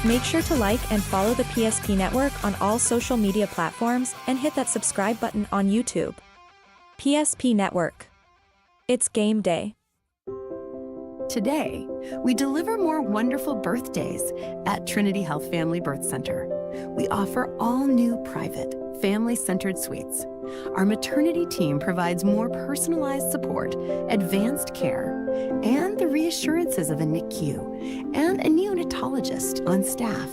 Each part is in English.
Make sure to like and follow the PSP Network on all social media platforms and hit that subscribe button on YouTube. PSP Network. It's game day. Today, we deliver more wonderful birthdays at Trinity Health Family Birth Center. We offer all new private, family-centered suites. Our maternity team provides more personalized support, advanced care, and the reassurances of a NICU and a neonatologist on staff.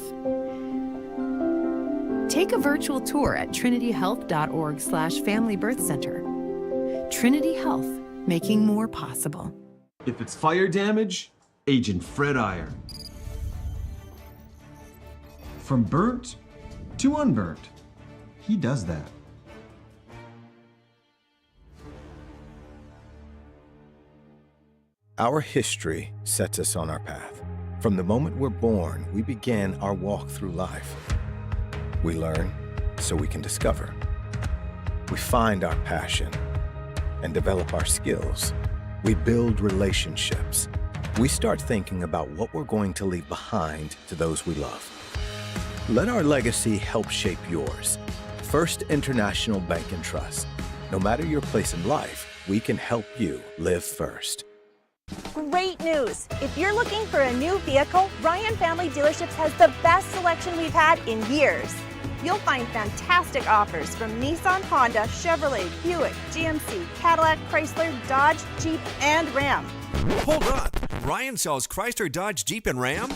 Take a virtual tour at trinityhealth.org/familybirthcenter. Trinity Health, making more possible. If it's fire damage, Agent Fred Iron. From burnt to unburnt, he does that. Our history sets us on our path. From the moment we're born, we begin our walk through life. We learn so we can discover. We find our passion and develop our skills. We build relationships. We start thinking about what we're going to leave behind to those we love. Let our legacy help shape yours. First International Bank and Trust. No matter your place in life, we can help you live first. Great news! If you're looking for a new vehicle, Ryan Family Dealerships has the best selection we've had in years. You'll find fantastic offers from Nissan, Honda, Chevrolet, Buick, GMC, Cadillac, Chrysler, Dodge, Jeep, and Ram. Hold on! Ryan sells Chrysler, Dodge, Jeep, and Ram?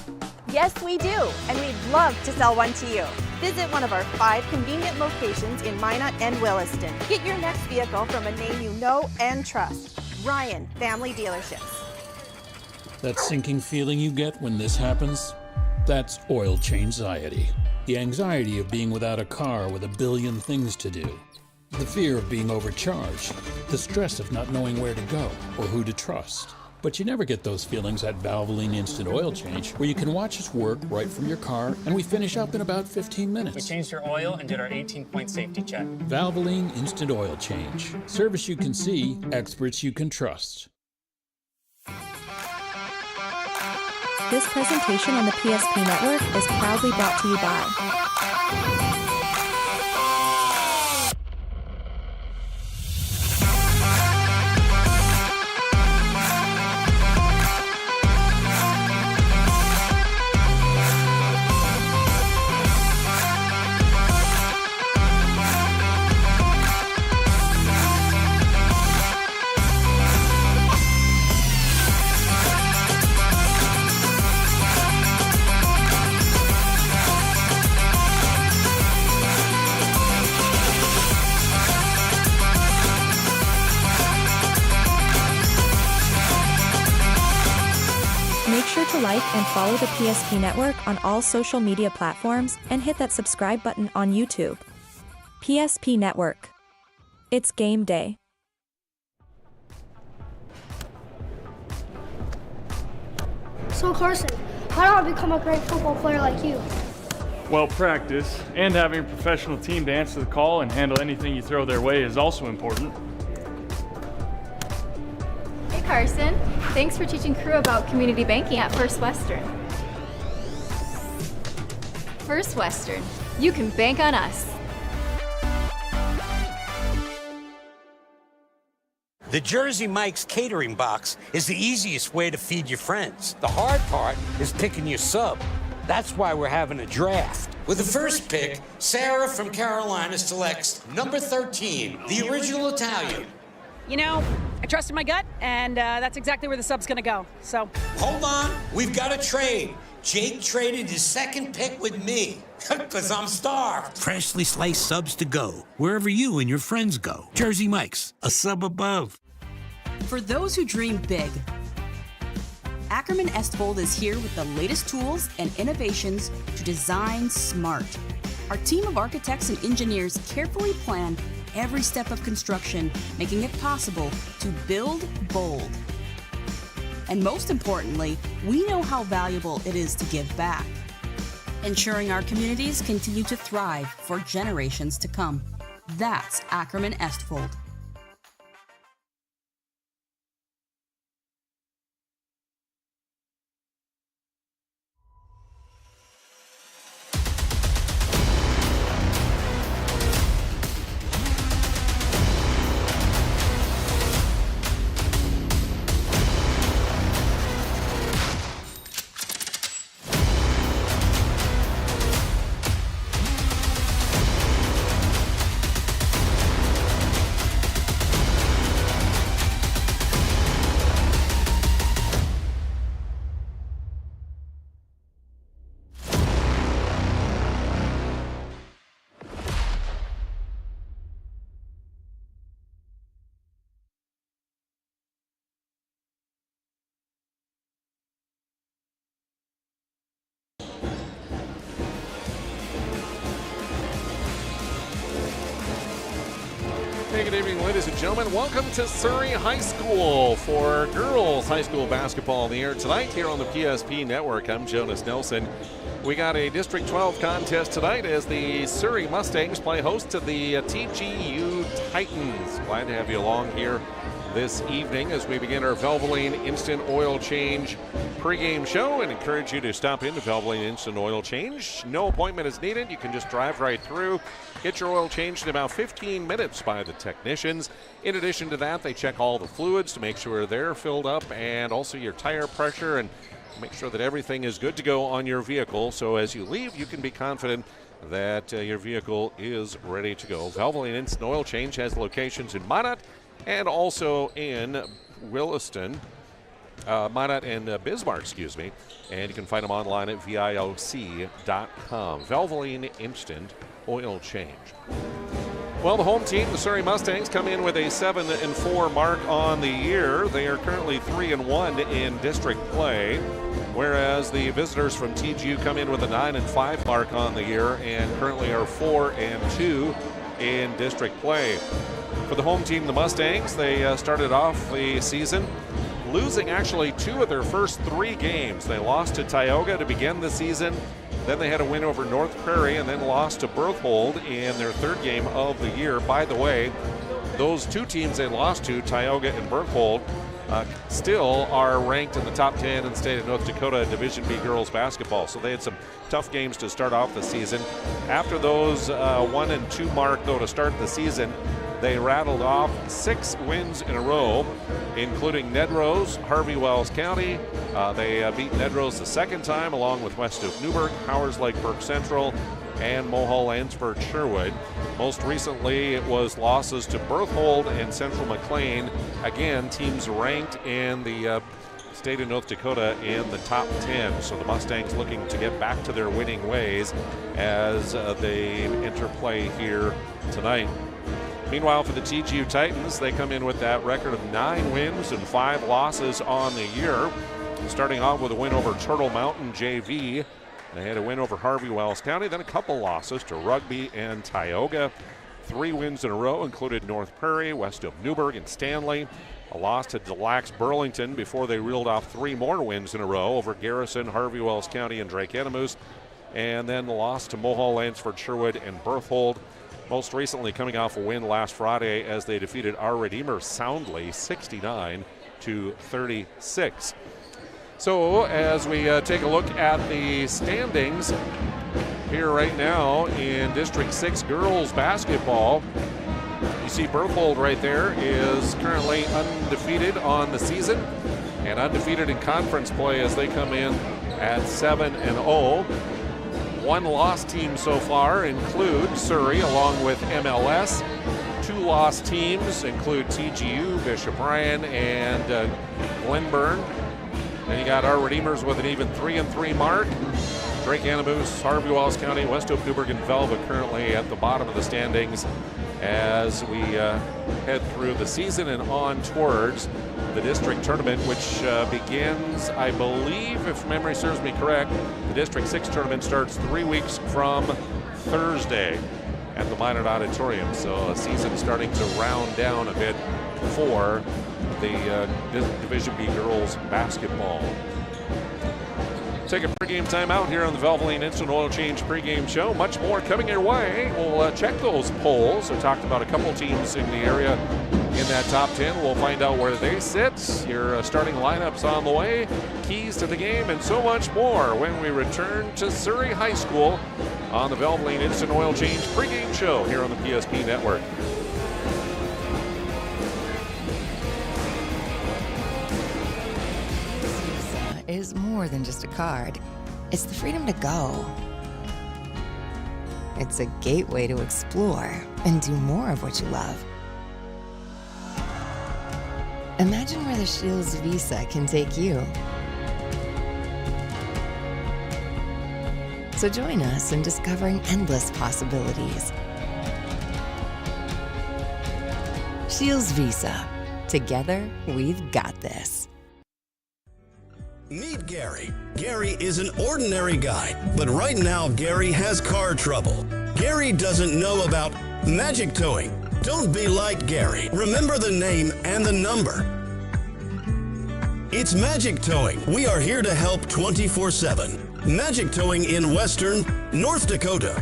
Yes, we do, and we'd love to sell one to you. Visit one of our 5 convenient locations in Minot and Williston. Get your next vehicle from a name you know and trust. Ryan Family Dealerships. That sinking feeling you get when this happens? That's oil change-anxiety. The anxiety of being without a car with a billion things to do. The fear of being overcharged. The stress of not knowing where to go or who to trust. But you never get those feelings at Valvoline Instant Oil Change, where you can watch us work right from your car, and we finish up in about 15 minutes. We changed your oil and did our 18-point safety check. Valvoline Instant Oil Change. Service you can see, experts you can trust. This presentation on the PSP Network is proudly brought to you by Make sure to like and follow the PSP Network on all social media platforms and hit that subscribe button on YouTube. PSP Network. It's game day. So Carson, how do I become a great football player like you? Well, practice and having a professional team to answer the call and handle anything you throw their way is also important. Hey Carson, thanks for teaching crew about community banking at First Western. First Western, you can bank on us. The Jersey Mike's catering box is the easiest way to feed your friends. The hard part is picking your sub. That's why we're having a draft. With the first pick, Sarah from Carolina selects number 13, the original Italian. You know, I trusted my gut, and that's exactly where the sub's gonna go, so. Hold on, we've got a trade. Jake traded his second pick with me, because I'm starved. Freshly sliced subs to go, wherever you and your friends go. Jersey Mike's, a sub above. For those who dream big, Ackerman Estvold is here with the latest tools and innovations to design smart. Our team of architects and engineers carefully plan every step of construction, making it possible to build bold. And most importantly, we know how valuable it is to give back, ensuring our communities continue to thrive for generations to come. That's Ackerman Estvold. Hey, good evening, ladies and gentlemen. Welcome to Surrey High School for girls high school basketball in the air tonight here on the PSP Network. I'm Jonas Nelson. We got a District 12 contest tonight as the Surrey Mustangs play host to the TGU Titans. Glad to have you along here this evening as we begin our Valvoline Instant Oil Change pregame show, and encourage you to stop into Valvoline Instant Oil Change. No appointment is needed. You can just drive right through, get your oil changed in about 15 minutes by the technicians. In addition to that, they check all the fluids to make sure they're filled up, and also your tire pressure, and make sure that everything is good to go on your vehicle. So as you leave, you can be confident that your vehicle is ready to go. Valvoline Instant Oil Change has locations in Minot and also in Williston, Minot and Bismarck, excuse me. And you can find them online at VIOC.com. Valvoline Instant Oil Change. Well, the home team, the Surrey Mustangs, come in with a 7-4 mark on the year. They are currently 3-1 in district play, whereas the visitors from TGU come in with a 9-5 mark on the year and currently are 4-2 in district play. For the home team, the Mustangs, they started off the season losing actually 2 of their first 3 games. They lost to Tioga to begin the season. Then they had a win over North Prairie and then lost to Berthold in their 3rd game of the year. By the way, those 2 teams they lost to, Tioga and Berthold, still are ranked in the top 10 in the state of North Dakota Division B girls basketball. So they had some tough games to start off the season. After those 1-2 mark, though, to start the season, they rattled off 6 wins in a row, including Nedrose, Harvey Wells County. They beat Nedrose the 2nd time, along with West of Newburgh, Howers Lake Burke Central, and Mohall Lansford Sherwood. Most recently, it was losses to Berthold and Central McLean. Again, teams ranked in the state of North Dakota in the top 10. So the Mustangs looking to get back to their winning ways as they enter play here tonight. Meanwhile, for the TGU Titans, they come in with that record of 9 wins and 5 losses on the year. Starting off with a win over Turtle Mountain JV. They had a win over Harvey Wells County, then a couple losses to Rugby and Tioga. 3 wins in a row included North Prairie, West of Newburgh, and Stanley. A loss to Des Lacs Burlington before they reeled off 3 more wins in a row over Garrison, Harvey Wells County, and Drake Enemus. And then the loss to Mohall, Lansford, Sherwood, and Berthold. Most recently coming off a win last Friday as they defeated our Redeemer soundly, 69-36. So as we take a look at the standings here right now in District 6 girls basketball, you see Berthold right there is currently undefeated on the season and undefeated in conference play as they come in at 7-0. 1 loss team so far include Surrey along with MLS. 2 lost teams include TGU, Bishop Ryan, and Glenburn. Then you got our Redeemers with an even 3-3 mark. Drake Enemus, Harvey Wells County, West Hope, Newburgh, and Velva currently at the bottom of the standings as we head through the season and on towards the district tournament, which begins, I believe, if memory serves me correct, the District 6 tournament starts 3 weeks from Thursday at the Minot Auditorium. So a season starting to round down a bit for the Division B girls basketball. Take a pregame timeout here on the Valvoline Instant Oil Change pregame show. Much more coming your way. We'll check those polls. We talked about a couple teams in the area in that top 10. We'll find out where they sit. Your starting lineups on the way, keys to the game, and so much more when we return to Surrey High School on the Valvoline Instant Oil Change pregame show here on the PSP Network. Is more than just a card. It's the freedom to go. It's a gateway to explore and do more of what you love. Imagine where the Shields Visa can take you. So join us in discovering endless possibilities. Shields Visa. Together, we've got this. Meet Gary. Gary is an ordinary guy, but right now Gary has car trouble. Gary doesn't know about magic towing. Don't be like Gary. Remember the name and the number. It's Magic Towing. We are here to help 24/7. Magic Towing in Western North Dakota.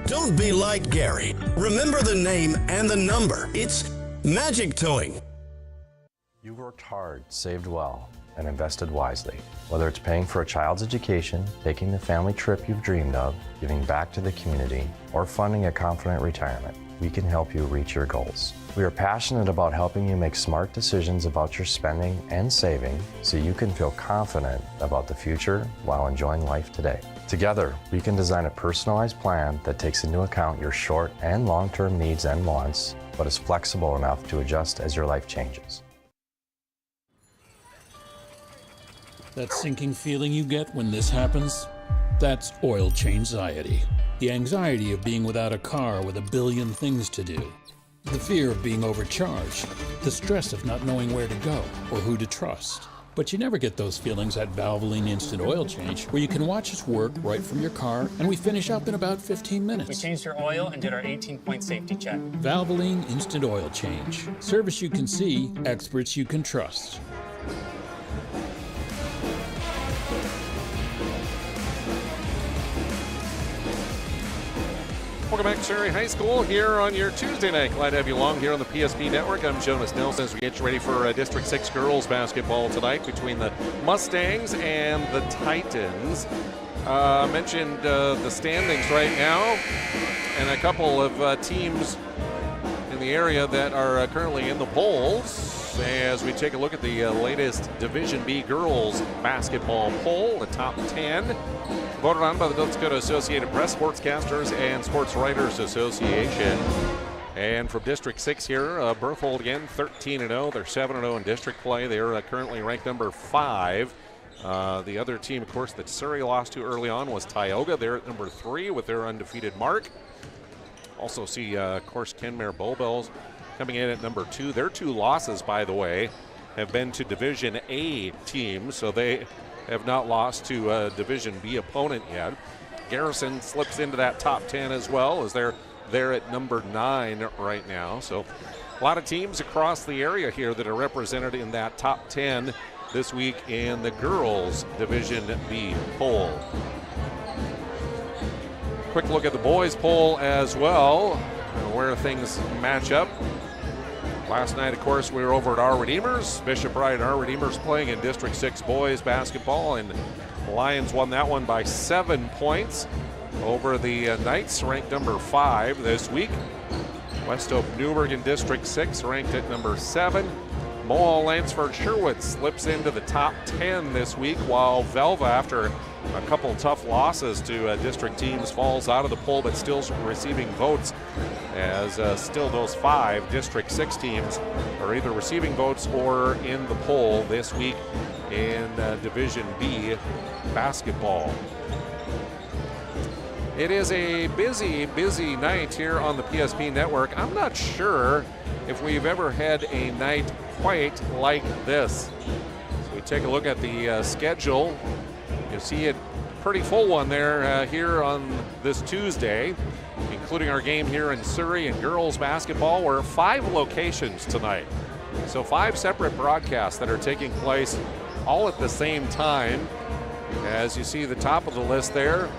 Don't be like Gary. Remember the name and the number. It's Magic Towing. You worked hard, saved well, and invested wisely. Whether it's paying for a child's education, taking the family trip you've dreamed of, giving back to the community, or funding a confident retirement, we can help you reach your goals. We are passionate about helping you make smart decisions about your spending and saving so you can feel confident about the future while enjoying life today. Together, we can design a personalized plan that takes into account your short and long-term needs and wants, but is flexible enough to adjust as your life changes. That sinking feeling you get when this happens? That's oil change anxiety. The anxiety of being without a car with a billion things to do. The fear of being overcharged. The stress of not knowing where to go or who to trust. But you never get those feelings at Valvoline Instant Oil Change, where you can watch us work right from your car, and we finish up in about 15 minutes. We changed your oil and did our 18-point safety check. Valvoline Instant Oil Change. Service you can see, experts you can trust. Welcome back to Surrey High School here on your Tuesday night. Glad to have you along here on the PSP Network. I'm Jonas Nelson as we get you ready for District 6 girls basketball tonight between the Mustangs and the Titans. Mentioned the standings right now and a couple of teams in the area that are currently in the polls as we take a look at the latest Division B girls basketball poll, the top 10. Voted on by the North Dakota Associated Press, Sportscasters, and Sports Writers Association. And from District 6 here, Berthold again, 13-0. They're 7-0 in district play. They're currently ranked number 5. The other team, of course, that Surrey lost to early on was Tioga. They're at number 3 with their undefeated mark. Also see, of course, Kenmare Bullbells coming in at number 2. Their 2 losses, by the way, have been to Division A teams, so they have not lost to a Division B opponent yet. Garrison slips into that top 10 as well, as they're at number 9 right now. So a lot of teams across the area here that are represented in that top 10 this week in the girls Division B poll. Quick look at the boys poll as well, where things match up. Last night, of course, we were over at our Redeemers. Bishop Bride and our Redeemers playing in District 6 boys basketball, and the Lions won that one by 7 points over the Knights, ranked number 5 this week. West Hope Newburgh in District 6, ranked at number 7. Mohall Lansford Sherwood slips into the top 10 this week, while Velva, after a couple tough losses to district teams, falls out of the poll but still receiving votes, as still those 5 District 6 teams are either receiving votes or in the poll this week in Division B basketball. It is a busy, busy night here on the PSP Network. I'm not sure if we've ever had a night quite like this. So we take a look at the schedule. You see it pretty full one there here on this Tuesday, including our game here in Surrey and girls basketball. We're 5 locations tonight. So 5 separate broadcasts that are taking place all at the same time. As you see the top of the list there,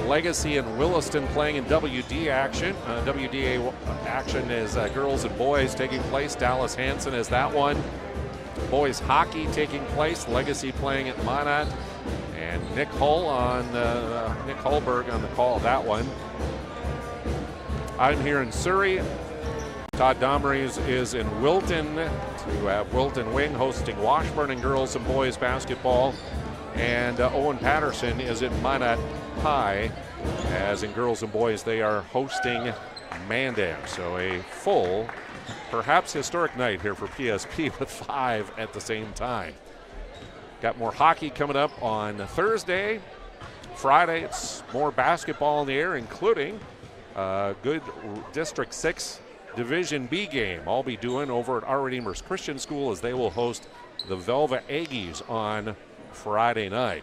Legacy and Williston playing in WD action. WDA action is girls and boys taking place. Dallas Hanson is that one. Boys hockey taking place. Legacy playing at Minot. And Nick Hulberg on the call of that one. I'm here in Surrey. Todd Domrey is in Wilton to have Wilton Wing hosting Washburn in girls and boys basketball. And Owen Patterson is at Minot High, as in girls and boys they are hosting Mandan. So a full, perhaps historic night here for PSP with 5 at the same time. Got more hockey coming up on Thursday. Friday, it's more basketball in the air, including a good District 6 Division B game. I'll be doing over at Our Redeemers Christian School, as they will host the Velva Aggies on Friday night.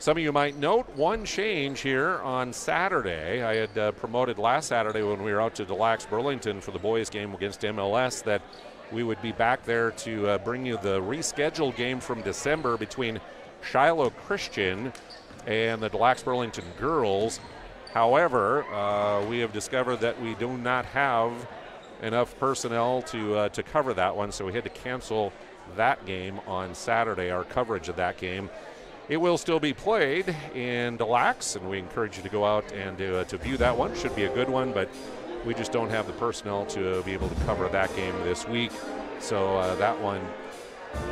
Some of you might note one change here on Saturday. I had promoted last Saturday when we were out to Des Lacs, Burlington for the boys game against MLS that we would be back there to bring you the rescheduled game from December between Shiloh Christian and the Des Lacs Burlington girls. However, we have discovered that we do not have enough personnel to cover that one, so we had to cancel that game on Saturday, our coverage of that game. It will still be played in Des Lacs, and we encourage you to go out and to view that one. Should be a good one, but we just don't have the personnel to be able to cover that game this week. So that one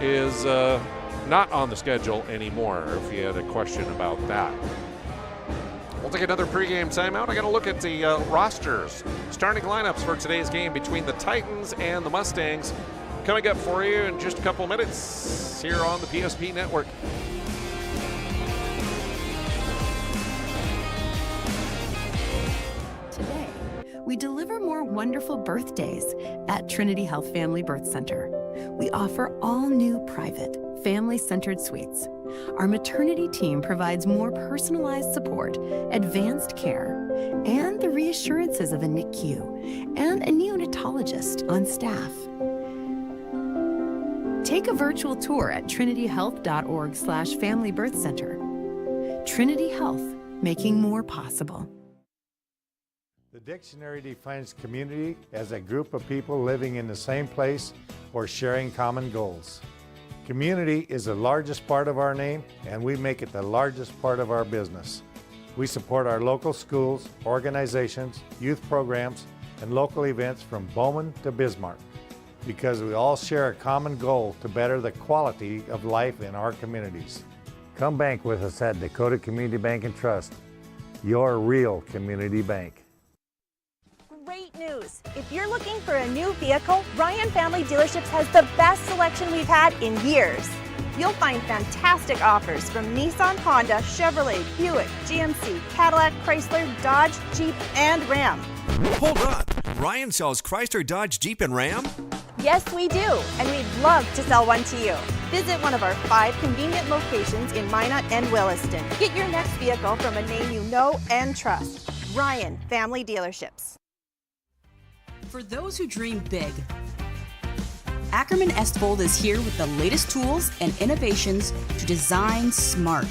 is not on the schedule anymore, if you had a question about that. We'll take another pregame timeout. I got to look at the rosters. Starting lineups for today's game between the Titans and the Mustangs. Coming up for you in just a couple minutes here on the PSP Network. Today, we deliver more wonderful birthdays at Trinity Health Family Birth Center. We offer all new private, family-centered suites. Our maternity team provides more personalized support, advanced care, and the reassurances of a NICU and a neonatologist on staff. Take a virtual tour at trinityhealth.org/Family Birth Center. Trinity Health, making more possible. The dictionary defines community as a group of people living in the same place or sharing common goals. Community is the largest part of our name, and we make it the largest part of our business. We support our local schools, organizations, youth programs, and local events from Bowman to Bismarck, because we all share a common goal to better the quality of life in our communities. Come bank with us at Dakota Community Bank and Trust, your real community bank. Great news! If you're looking for a new vehicle, Ryan Family Dealerships has the best selection we've had in years. You'll find fantastic offers from Nissan, Honda, Chevrolet, Buick, GMC, Cadillac, Chrysler, Dodge, Jeep, and Ram. Hold on. Ryan sells Chrysler, Dodge, Jeep, and Ram? Yes, we do, and we'd love to sell one to you. Visit one of our 5 convenient locations in Minot and Williston. Get your next vehicle from a name you know and trust. Ryan Family Dealerships. For those who dream big, Ackerman Estvold is here with the latest tools and innovations to design smart.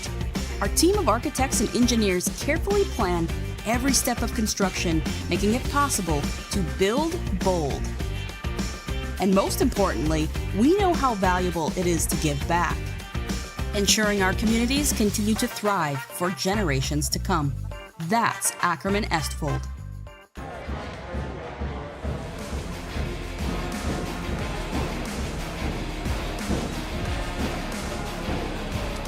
Our team of architects and engineers carefully plan every step of construction, making it possible to build bold. And most importantly, we know how valuable it is to give back, ensuring our communities continue to thrive for generations to come. That's Ackerman Estvold.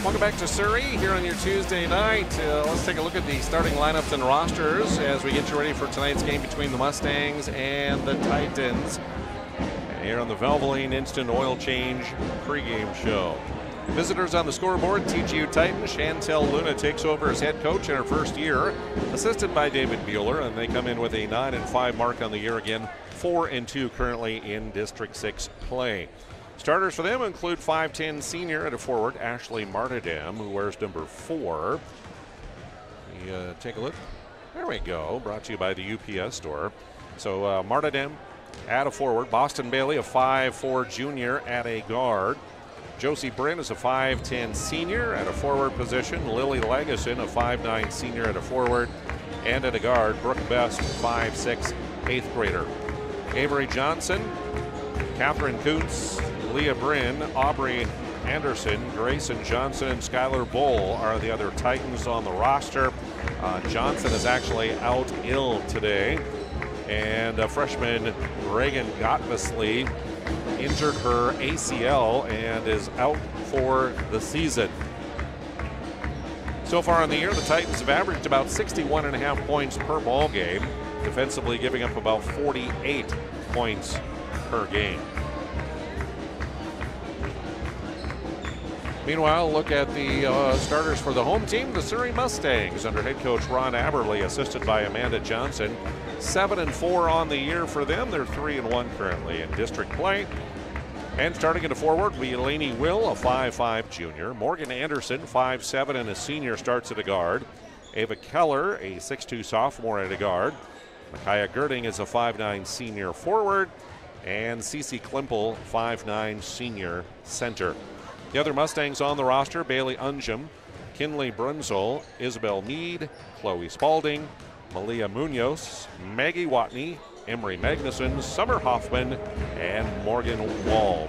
Welcome back to Surrey here on your Tuesday night. Let's take a look at the starting lineups and rosters as we get you ready for tonight's game between the Mustangs and the Titans. And here on the Valvoline Instant Oil Change pregame show. Visitors on the scoreboard, TGU Titans. Chantel Luna takes over as head coach in her first year, assisted by David Mueller, and they come in with a 9-5 mark on the year again, 4-2 currently in District 6 play. Starters for them include 5'10 senior at a forward, Ashley Martindam, who wears number 4. Take a look. There we go. Brought to you by the UPS store. So Martindam at a forward. Boston Bailey, a 5'4 junior at a guard. Josie Bryn is a 5'10 senior at a forward position. Lily Legason, a 5'9 senior at a forward. And at a guard, Brooke Best, 5'6 8th grader. Avery Johnson, Catherine Kuntz, Leah Bryn, Aubrey Anderson, Grayson Johnson, and Skylar Bowl are the other Titans on the roster. Johnson is actually out ill today, and freshman Reagan Gottlieb injured her ACL and is out for the season. So far in the year, the Titans have averaged about 61.5 points per ball game, defensively giving up about 48 points per game. Meanwhile, look at the starters for the home team, the Surrey Mustangs, under head coach Ron Aberley, assisted by Amanda Johnson. 7-4 on the year for them. They're 3-1 currently in district play. And starting at a forward, Leilani Will, a 5'5 junior. Morgan Anderson, 5'7 and a senior, starts at a guard. Ava Keller, a 6'2 sophomore, at a guard. Micaiah Girding is a 5'9 senior forward. And Cece Klimpel, 5'9 senior center. The other Mustangs on the roster, Bailey Unjum, Kinley Brunzel, Isabel Mead, Chloe Spalding, Malia Munoz, Maggie Watney, Emery Magnuson, Summer Hoffman, and Morgan Wall.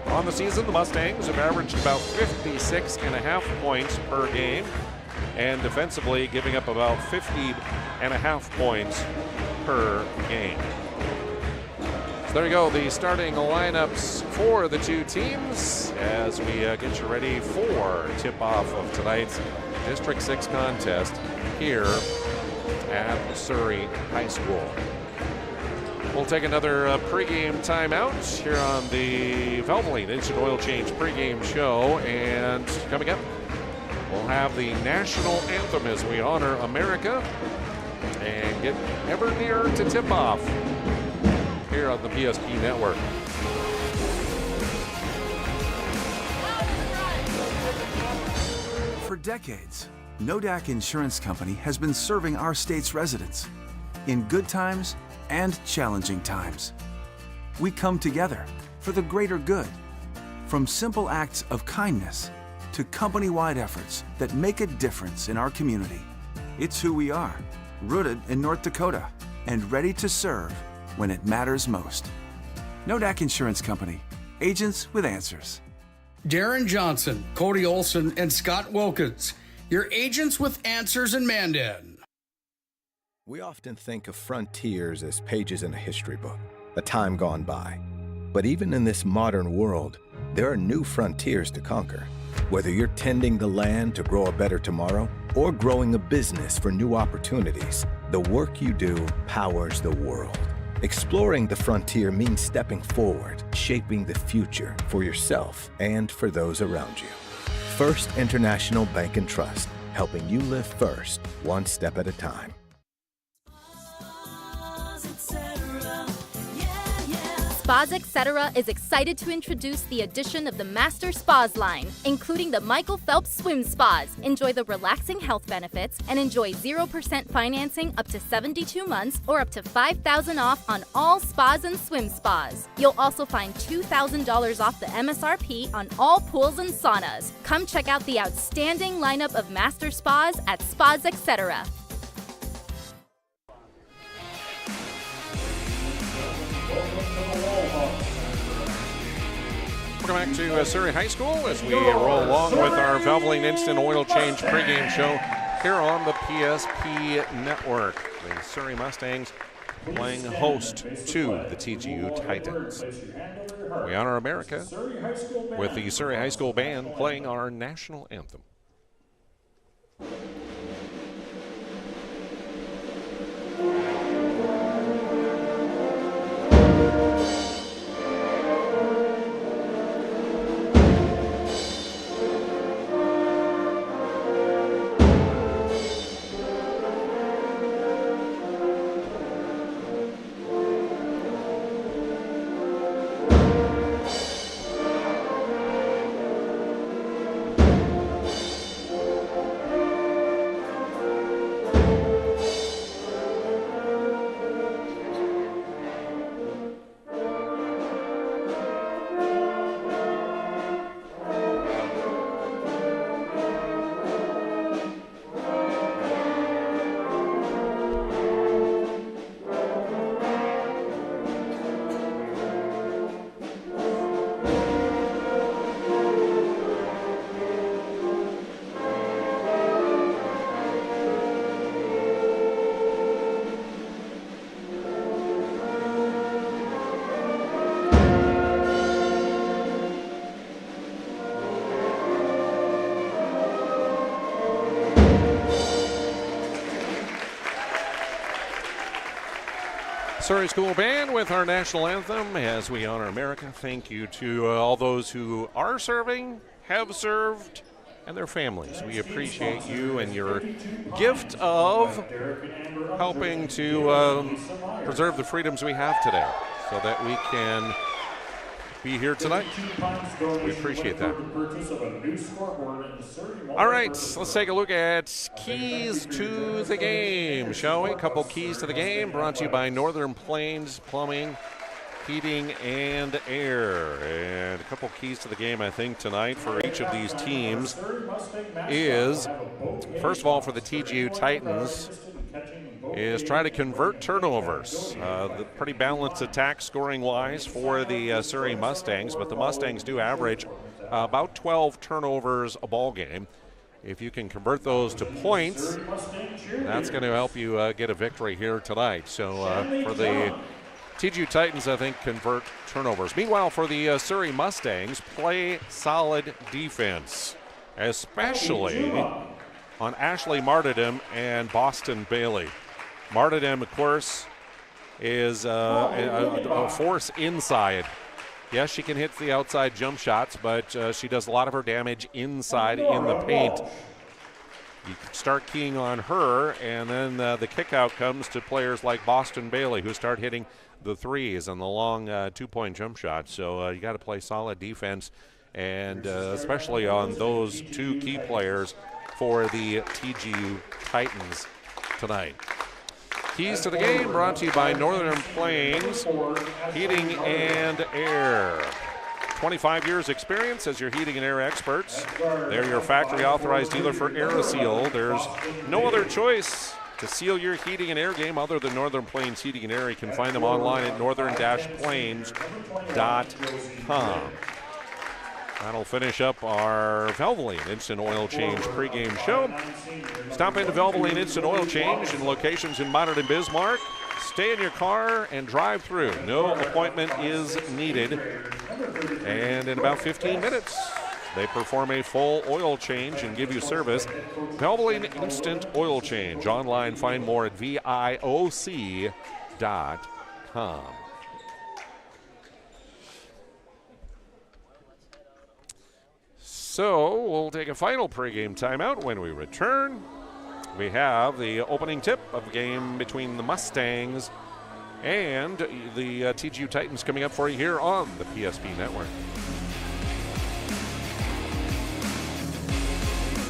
On the season, the Mustangs have averaged about 56.5 points per game, and defensively giving up about 50.5 points per game. So there you go, the starting lineups for the two teams as we get you ready for tip-off of tonight's District 6 contest here at Surrey High School. We'll take another pregame timeout here on the Valvoline Instant Oil Change pregame show, and coming up, we'll have the national anthem as we honor America and get ever nearer to tip-off here on the PSP Network. For decades, Nodak Insurance Company has been serving our state's residents in good times and challenging times. We come together for the greater good, from simple acts of kindness to company-wide efforts that make a difference in our community. It's who we are, rooted in North Dakota and ready to serve when it matters most. Nodak Insurance Company, agents with answers. Darren Johnson, Cody Olson, and Scott Wilkins, your agents with answers in Mandan. We often think of frontiers as pages in a history book, a time gone by. But even in this modern world, there are new frontiers to conquer. Whether you're tending the land to grow a better tomorrow or growing a business for new opportunities, the work you do powers the world. Exploring the frontier means stepping forward, shaping the future for yourself and for those around you. First International Bank and Trust, helping you live first, one step at a time. Spas Etc. is excited to introduce the addition of the Master Spas line, including the Michael Phelps Swim Spas. Enjoy the relaxing health benefits and enjoy 0% financing up to 72 months or up to $5,000 off on all spas and swim spas. You'll also find $2,000 off the MSRP on all pools and saunas. Come check out the outstanding lineup of Master Spas at Spas Etc. Welcome back to Surrey High School as we roll along with our Valvoline Instant Oil Change pregame show here on the PSP Network. The Surrey Mustangs playing host to the TGU Titans. We honor America with the Surrey High School Band playing our national anthem. Surrey School Band with our national anthem as we honor America. Thank you to all those who are serving, have served, and their families. We appreciate you and your gift of helping to preserve the freedoms we have today so that we can be here tonight. We appreciate that. All right, let's take a look at keys to the game, shall we? A couple keys to the game brought to you by Northern Plains Plumbing, Heating, and Air. And a couple keys to the game, I think, tonight for each of these teams is, first of all, for the TGU Titans, is try to convert turnovers. The pretty balanced attack scoring-wise for the Surrey Mustangs, but the Mustangs do average about 12 turnovers a ball game. If you can convert those to points, that's going to help you get a victory here tonight. So for the TGU Titans, I think, convert turnovers. Meanwhile, for the Surrey Mustangs, play solid defense, especially on Ashley Martyrdom and Boston Bailey. Martyrdom, of course, is a force inside. Yes, she can hit the outside jump shots, but she does a lot of her damage inside in the paint. You start keying on her, and then the kick-out comes to players like Boston Bailey, who start hitting the threes and the long two-point jump shots. So you got to play solid defense, and especially on those two key players for the TGU Titans tonight. Keys to the game brought to you by Northern Plains Heating and Air. 25 years experience as your heating and air experts. They're your factory authorized dealer for AeroSeal. There's no other choice to seal your heating and air game other than Northern Plains Heating and Air. You can find them online at northern-plains.com. That'll finish up our Valvoline Instant Oil Change pregame show. Stop into Valvoline Instant Oil Change in locations in Modern and Bismarck. Stay in your car and drive through. No appointment is needed. And in about 15 minutes, they perform a full oil change and give you service. Valvoline Instant Oil Change. Online, find more at VIOC.com. So we'll take a final pregame timeout. When we return, we have the opening tip of the game between the Mustangs and the TGU Titans coming up for you here on the PSP Network.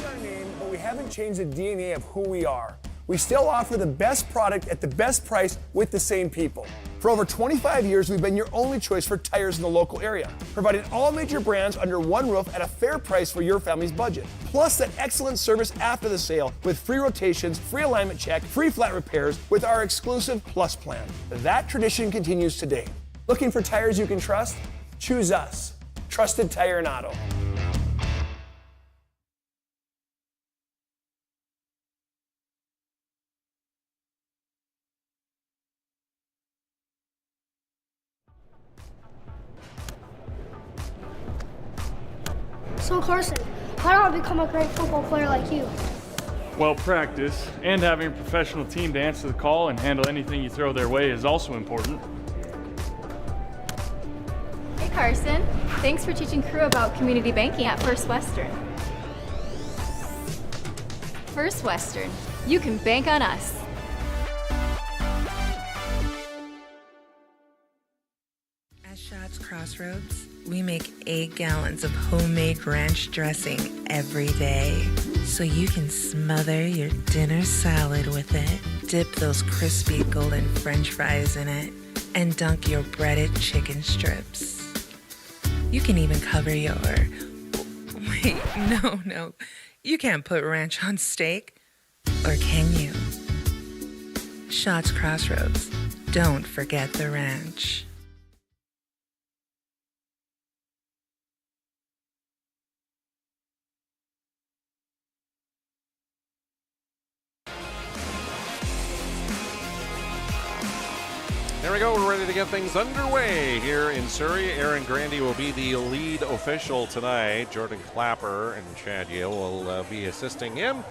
Our name, but we haven't changed the DNA of who we are. We still offer the best product at the best price with the same people. For over 25 years, we've been your only choice for tires in the local area, providing all major brands under one roof at a fair price for your family's budget. Plus that excellent service after the sale with free rotations, free alignment check, free flat repairs with our exclusive Plus plan. That tradition continues today. Looking for tires you can trust? Choose us. Trusted Tire and Auto. So Carson, how do I become a great football player like you? Well, practice and having a professional team to answer the call and handle anything you throw their way is also important. Hey Carson, thanks for teaching crew about community banking at First Western. First Western, you can bank on us. At Shots Crossroads, we make 8 gallons of homemade ranch dressing every day, so you can smother your dinner salad with it, dip those crispy golden French fries in it, and dunk your breaded chicken strips. You can even cover your... Wait, no. You can't put ranch on steak. Or can you? Shots Crossroads. Don't forget the ranch. There we go. We're ready to get things underway here in Surrey. Aaron Grandy will be the lead official tonight. Jordan Clapper and Chad Yale will be assisting him,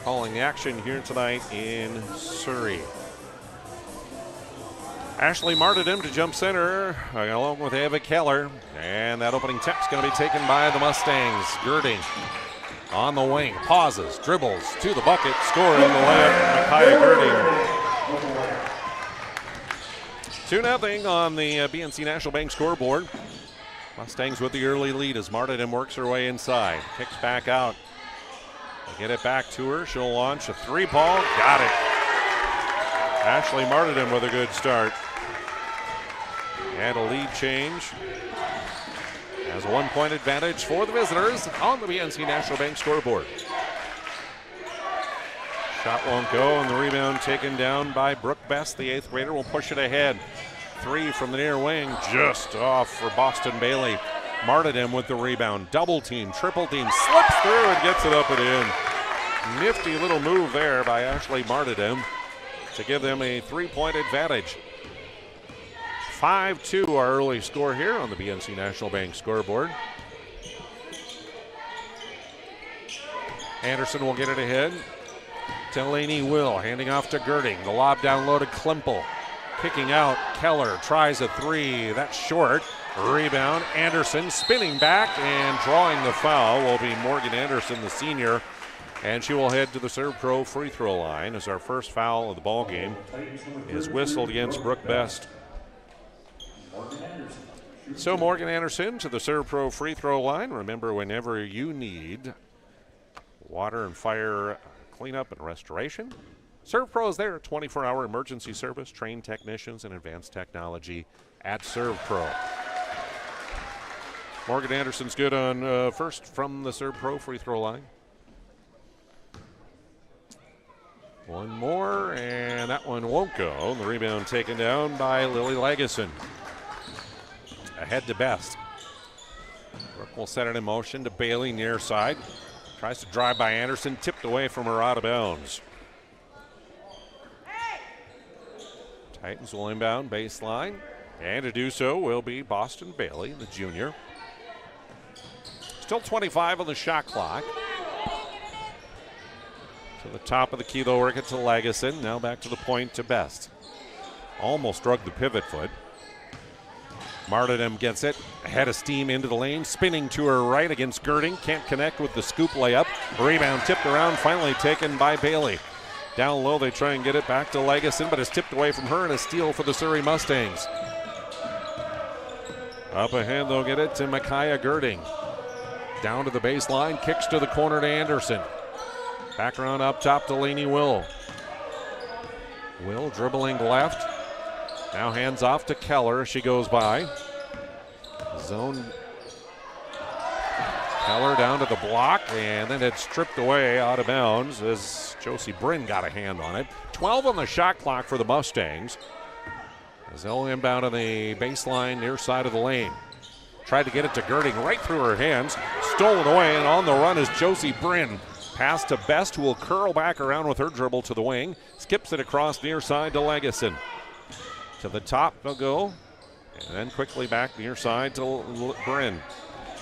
calling the action here tonight in Surrey. Ashley Martyrdom to jump center along with Ava Keller. And that opening tip's going to be taken by the Mustangs. Girding on the wing, pauses, dribbles to the bucket, scoring the layup, Micaiah Girding. 2-0 on the BNC National Bank scoreboard. Mustangs with the early lead as Martin works her way inside. Kicks back out. They get it back to her. She'll launch a three ball. Got it. Ashley Martin with a good start. And a lead change. Has a 1-point advantage for the visitors on the BNC National Bank scoreboard. Shot won't go, and the rebound taken down by Brooke Best. The 8th grader will push it ahead. 3 from the near wing, just off for Boston Bailey. Martin with the rebound. Double team, triple team, slips through and gets it up and in. Nifty little move there by Ashley Martin to give them a 3-point advantage. 5-2 our early score here on the BNC National Bank scoreboard. Anderson will get it ahead. Delaney Will handing off to Girding. The lob down low to Klimpel. Kicking out, Keller tries a 3. That's short. Rebound, Anderson spinning back and drawing the foul will be Morgan Anderson, the senior. And she will head to the Serve Pro free throw line as our first foul of the ball game is whistled against Brooke Best. So Morgan Anderson to the Serve Pro free throw line. Remember, whenever you need water and fire cleanup and restoration, Serve Pro is there. 24-hour emergency service, trained technicians, and advanced technology at Serve Pro. Morgan Anderson's good on first from the Serve Pro free throw line. One more, and that one won't go. The rebound taken down by Lily Legason. Ahead to Best. Brooke will set it in motion to Bailey near side. Tries to drive by Anderson, tipped away from her out of bounds. Titans will inbound baseline, and to do so will be Boston Bailey, the junior. Still 25 on the shot clock. To the top of the key, they'll work it to Legason. Now back to the point to Best. Almost drug the pivot foot. Martinem gets it, ahead of steam into the lane, spinning to her right against Girding. Can't connect with the scoop layup. Rebound tipped around, finally taken by Bailey. Down low, they try and get it back to Legason, but it's tipped away from her and a steal for the Surrey Mustangs. Up ahead, they'll get it to Micaiah Girding. Down to the baseline, kicks to the corner to Anderson. Back around up top to Lainey Will. Will dribbling left. Now hands off to Keller as she goes by. Zone. Keller down to the block, and then it's stripped away out of bounds as Josie Bryn got a hand on it. 12 on the shot clock for the Mustangs. As they'll inbound on the baseline near side of the lane. Tried to get it to Girding right through her hands. Stolen away, and on the run is Josie Bryn. Pass to Best, who will curl back around with her dribble to the wing. Skips it across near side to Legason. To the top they'll go, and then quickly back near side to Bryn.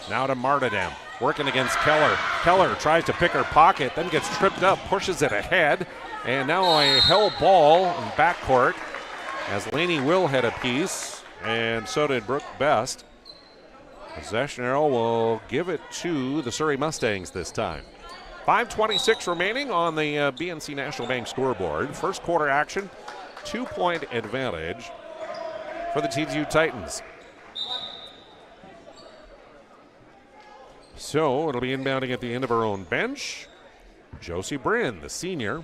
Now to Martinem, working against Keller. Keller tries to pick her pocket, then gets tripped up, pushes it ahead, and now a held ball in backcourt as Lainey Will had a piece, and so did Brooke Best. Possession arrow will give it to the Surrey Mustangs this time. 5:26 remaining on the BNC National Bank scoreboard. First quarter action, 2-point advantage for the TGU Titans. So it'll be inbounding at the end of her own bench. Josie Bryn, the senior.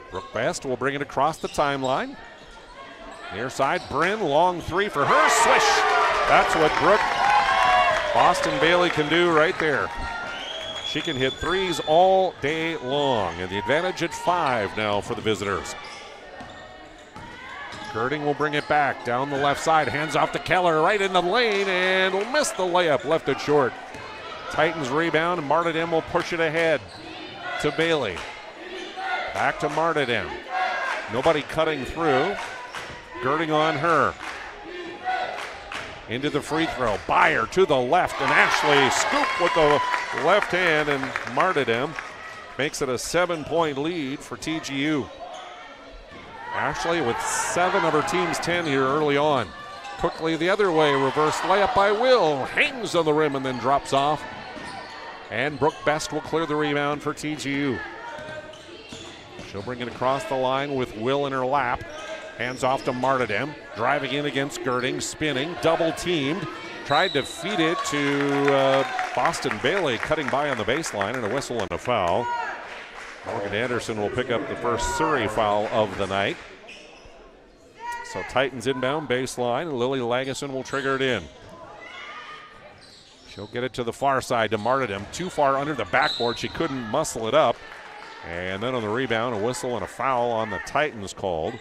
Brooke Best will bring it across the timeline. Near side, Bryn, long 3 for her. Swish! That's what Brooke Boston Bailey can do right there. She can hit threes all day long, and the advantage at 5 now for the visitors. Girding will bring it back down the left side, hands off to Keller right in the lane, and will miss the layup, left it short. Titans rebound, and Martinem will push it ahead to Bailey. Back to Martinem. Nobody cutting through. Girding on her. Into the free throw. Byer to the left, and Ashley scoop with the left hand, and Martinem makes it a 7-point lead for TGU. Ashley with 7 of her team's 10 here early on. Quickly the other way, reverse layup by Will. Hangs on the rim and then drops off. And Brooke Best will clear the rebound for TGU. She'll bring it across the line with Will in her lap. Hands off to Martyrdam. Driving in against Girding, spinning, double teamed. Tried to feed it to Boston Bailey, cutting by on the baseline, and a whistle and a foul. Morgan Anderson will pick up the first Surrey foul of the night. So Titans inbound baseline, and Lily Lageson will trigger it in. She'll get it to the far side to Martyrdam. Too far under the backboard. She couldn't muscle it up. And then on the rebound, a whistle and a foul on the Titans called.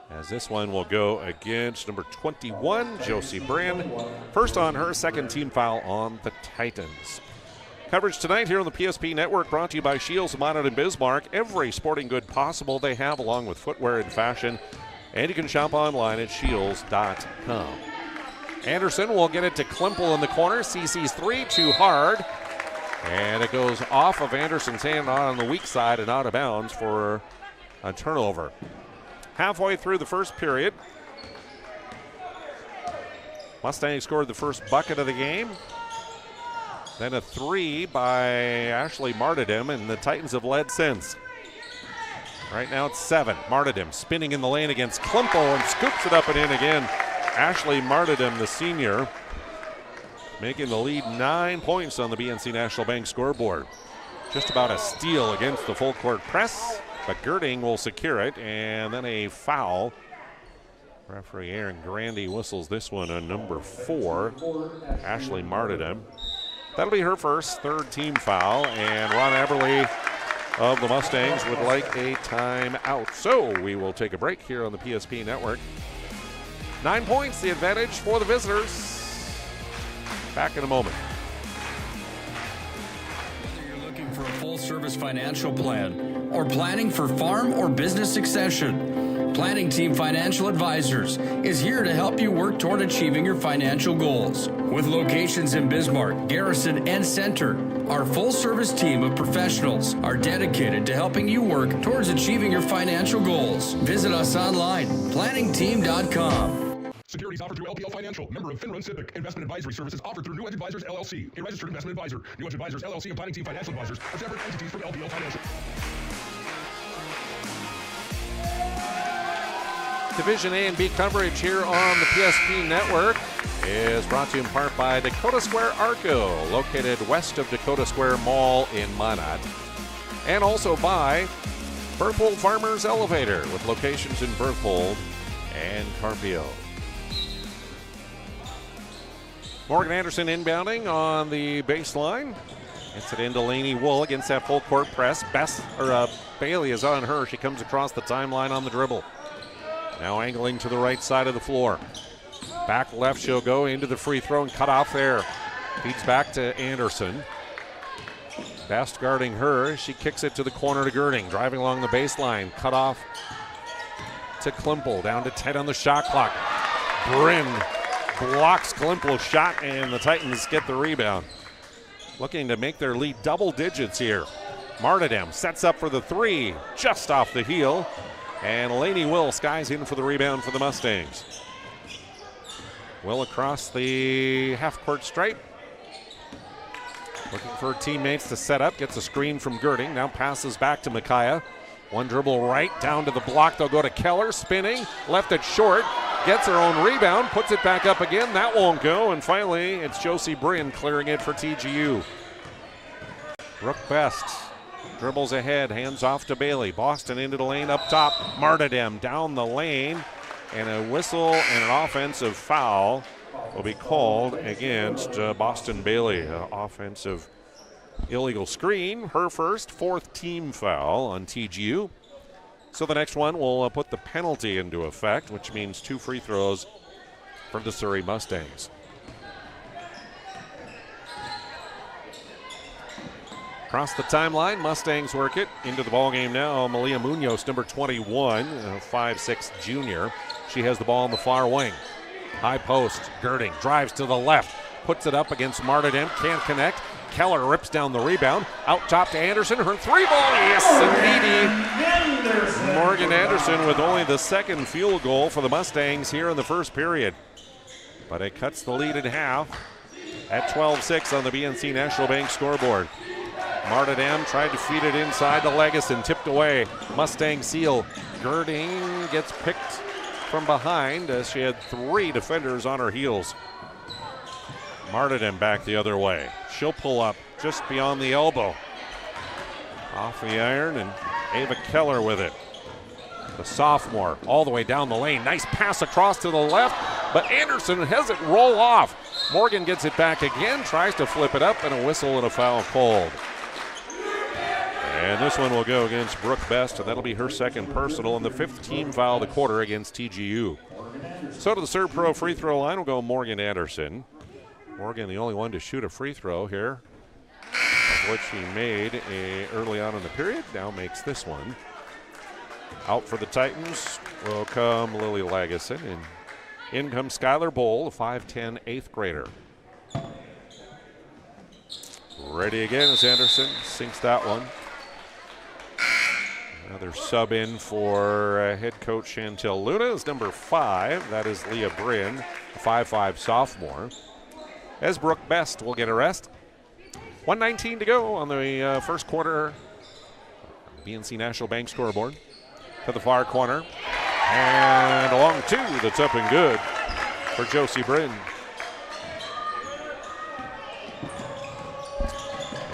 As this one will go against number 21, Josie Brand. First on her, second team foul on the Titans. Coverage tonight here on the PSP Network brought to you by Shields, Monmouth, and Bismarck. Every sporting good possible they have, along with footwear and fashion. And you can shop online at shields.com. Anderson will get it to Klimpel in the corner. CC's three, too hard. And it goes off of Anderson's hand on the weak side and out of bounds for a turnover. Halfway through the first period, Mustangs scored the first bucket of the game. Then a three by Ashley Martyrdam, and the Titans have led since. Right now it's 7. Martyrdam spinning in the lane against Klimpel and scoops it up and in again. Ashley Martyrdam, the senior, making the lead 9 points on the BNC National Bank scoreboard. Just about a steal against the full court press, but Girding will secure it, and then a foul. Referee Aaron Grandy whistles this one on number 4, Ashley Martyrdam. That'll be her first, third team foul, and Ron Aberley of the Mustangs would like a timeout. So we will take a break here on the PSP Network. 9 points, the advantage for the visitors. Back in a moment. Whether you're looking for a full-service financial plan or planning for farm or business succession, Planning Team Financial Advisors is here to help you work toward achieving your financial goals. With locations in Bismarck, Garrison, and Center, our full-service team of professionals are dedicated to helping you work towards achieving your financial goals. Visit us online, planningteam.com. Securities offered through LPL Financial, member of FINRA Civic. Investment advisory services offered through New Edge Advisors, LLC, a registered investment advisor. New Edge Advisors, LLC, and Planning Team Financial Advisors are separate entities from LPL Financial. Division A and B coverage here on the PSP Network is brought to you in part by Dakota Square Arco, located west of Dakota Square Mall in Minot, and also by Berthold Farmers Elevator with locations in Berthold and Carpio. Morgan Anderson inbounding on the baseline. Gets it into Lainey Wool against that full court press. Bailey is on her. She comes across the timeline on the dribble. Now angling to the right side of the floor. Back left she'll go into the free throw and cut off there. Feeds back to Anderson. Best guarding her. She kicks it to the corner to Girding. Driving along the baseline. Cut off to Klimpel. Down to 10 on the shot clock. Bryn blocks Klimpel's shot, and the Titans get the rebound. Looking to make their lead double digits here. Martyrdam sets up for the three, just off the heel. And Lainey Will skies in for the rebound for the Mustangs. Will across the half-court stripe. Looking for teammates to set up. Gets a screen from Girding. Now passes back to Micaiah. One dribble right, down to the block. They'll go to Keller, spinning. Left it short. Gets her own rebound. Puts it back up again. That won't go. And finally, it's Josie Bryn clearing it for TGU. Brooke Best dribbles ahead. Hands off to Bailey. Boston into the lane up top. Martyrdam down the lane. And a whistle and an offensive foul will be called against Boston Bailey. Offensive illegal screen. Her first, fourth team foul on TGU. So the next one will put the penalty into effect, which means 2 free throws from the Surrey Mustangs. Across the timeline, Mustangs work it into the ballgame now. Malia Munoz, number 21, 5'6" junior. She has the ball in the far wing. High post, Girding drives to the left, puts it up against Martyrdam, can't connect. Keller rips down the rebound. Out top to Anderson. Her three ball. Yes, indeedy. Morgan Anderson with only the second field goal for the Mustangs here in the first period. But it cuts the lead in half at 12-6 on the BNC National Bank scoreboard. Martyrdam tried to feed it inside to Legason. Tipped away. Mustang seal Girding gets picked from behind as she had 3 defenders on her heels. Martyrdom back the other way. She'll pull up just beyond the elbow. Off the iron, and Ava Keller with it. The sophomore all the way down the lane. Nice pass across to the left, but Anderson has it roll off. Morgan gets it back again, tries to flip it up, and a whistle and a foul called. And this one will go against Brooke Best, and that'll be her second personal and the 5th team foul of the quarter against TGU. So to the Surrey Pro free throw line will go Morgan Anderson. Morgan the only one to shoot a free throw here, of which she made early on in the period. Now makes this one. Out for the Titans will come Lily Lageson, and in comes Skylar Bowl, a 5'10" 8th grader. Ready again as Anderson sinks that one. Another sub in for head coach Chantel Luna is number 5. That is Leah Bryn, a 5'5" sophomore. As Brooke Best will get a rest. 1:19 to go on the first quarter. BNC National Bank scoreboard. To the far corner. And along 2, that's up and good for Josie Bryn.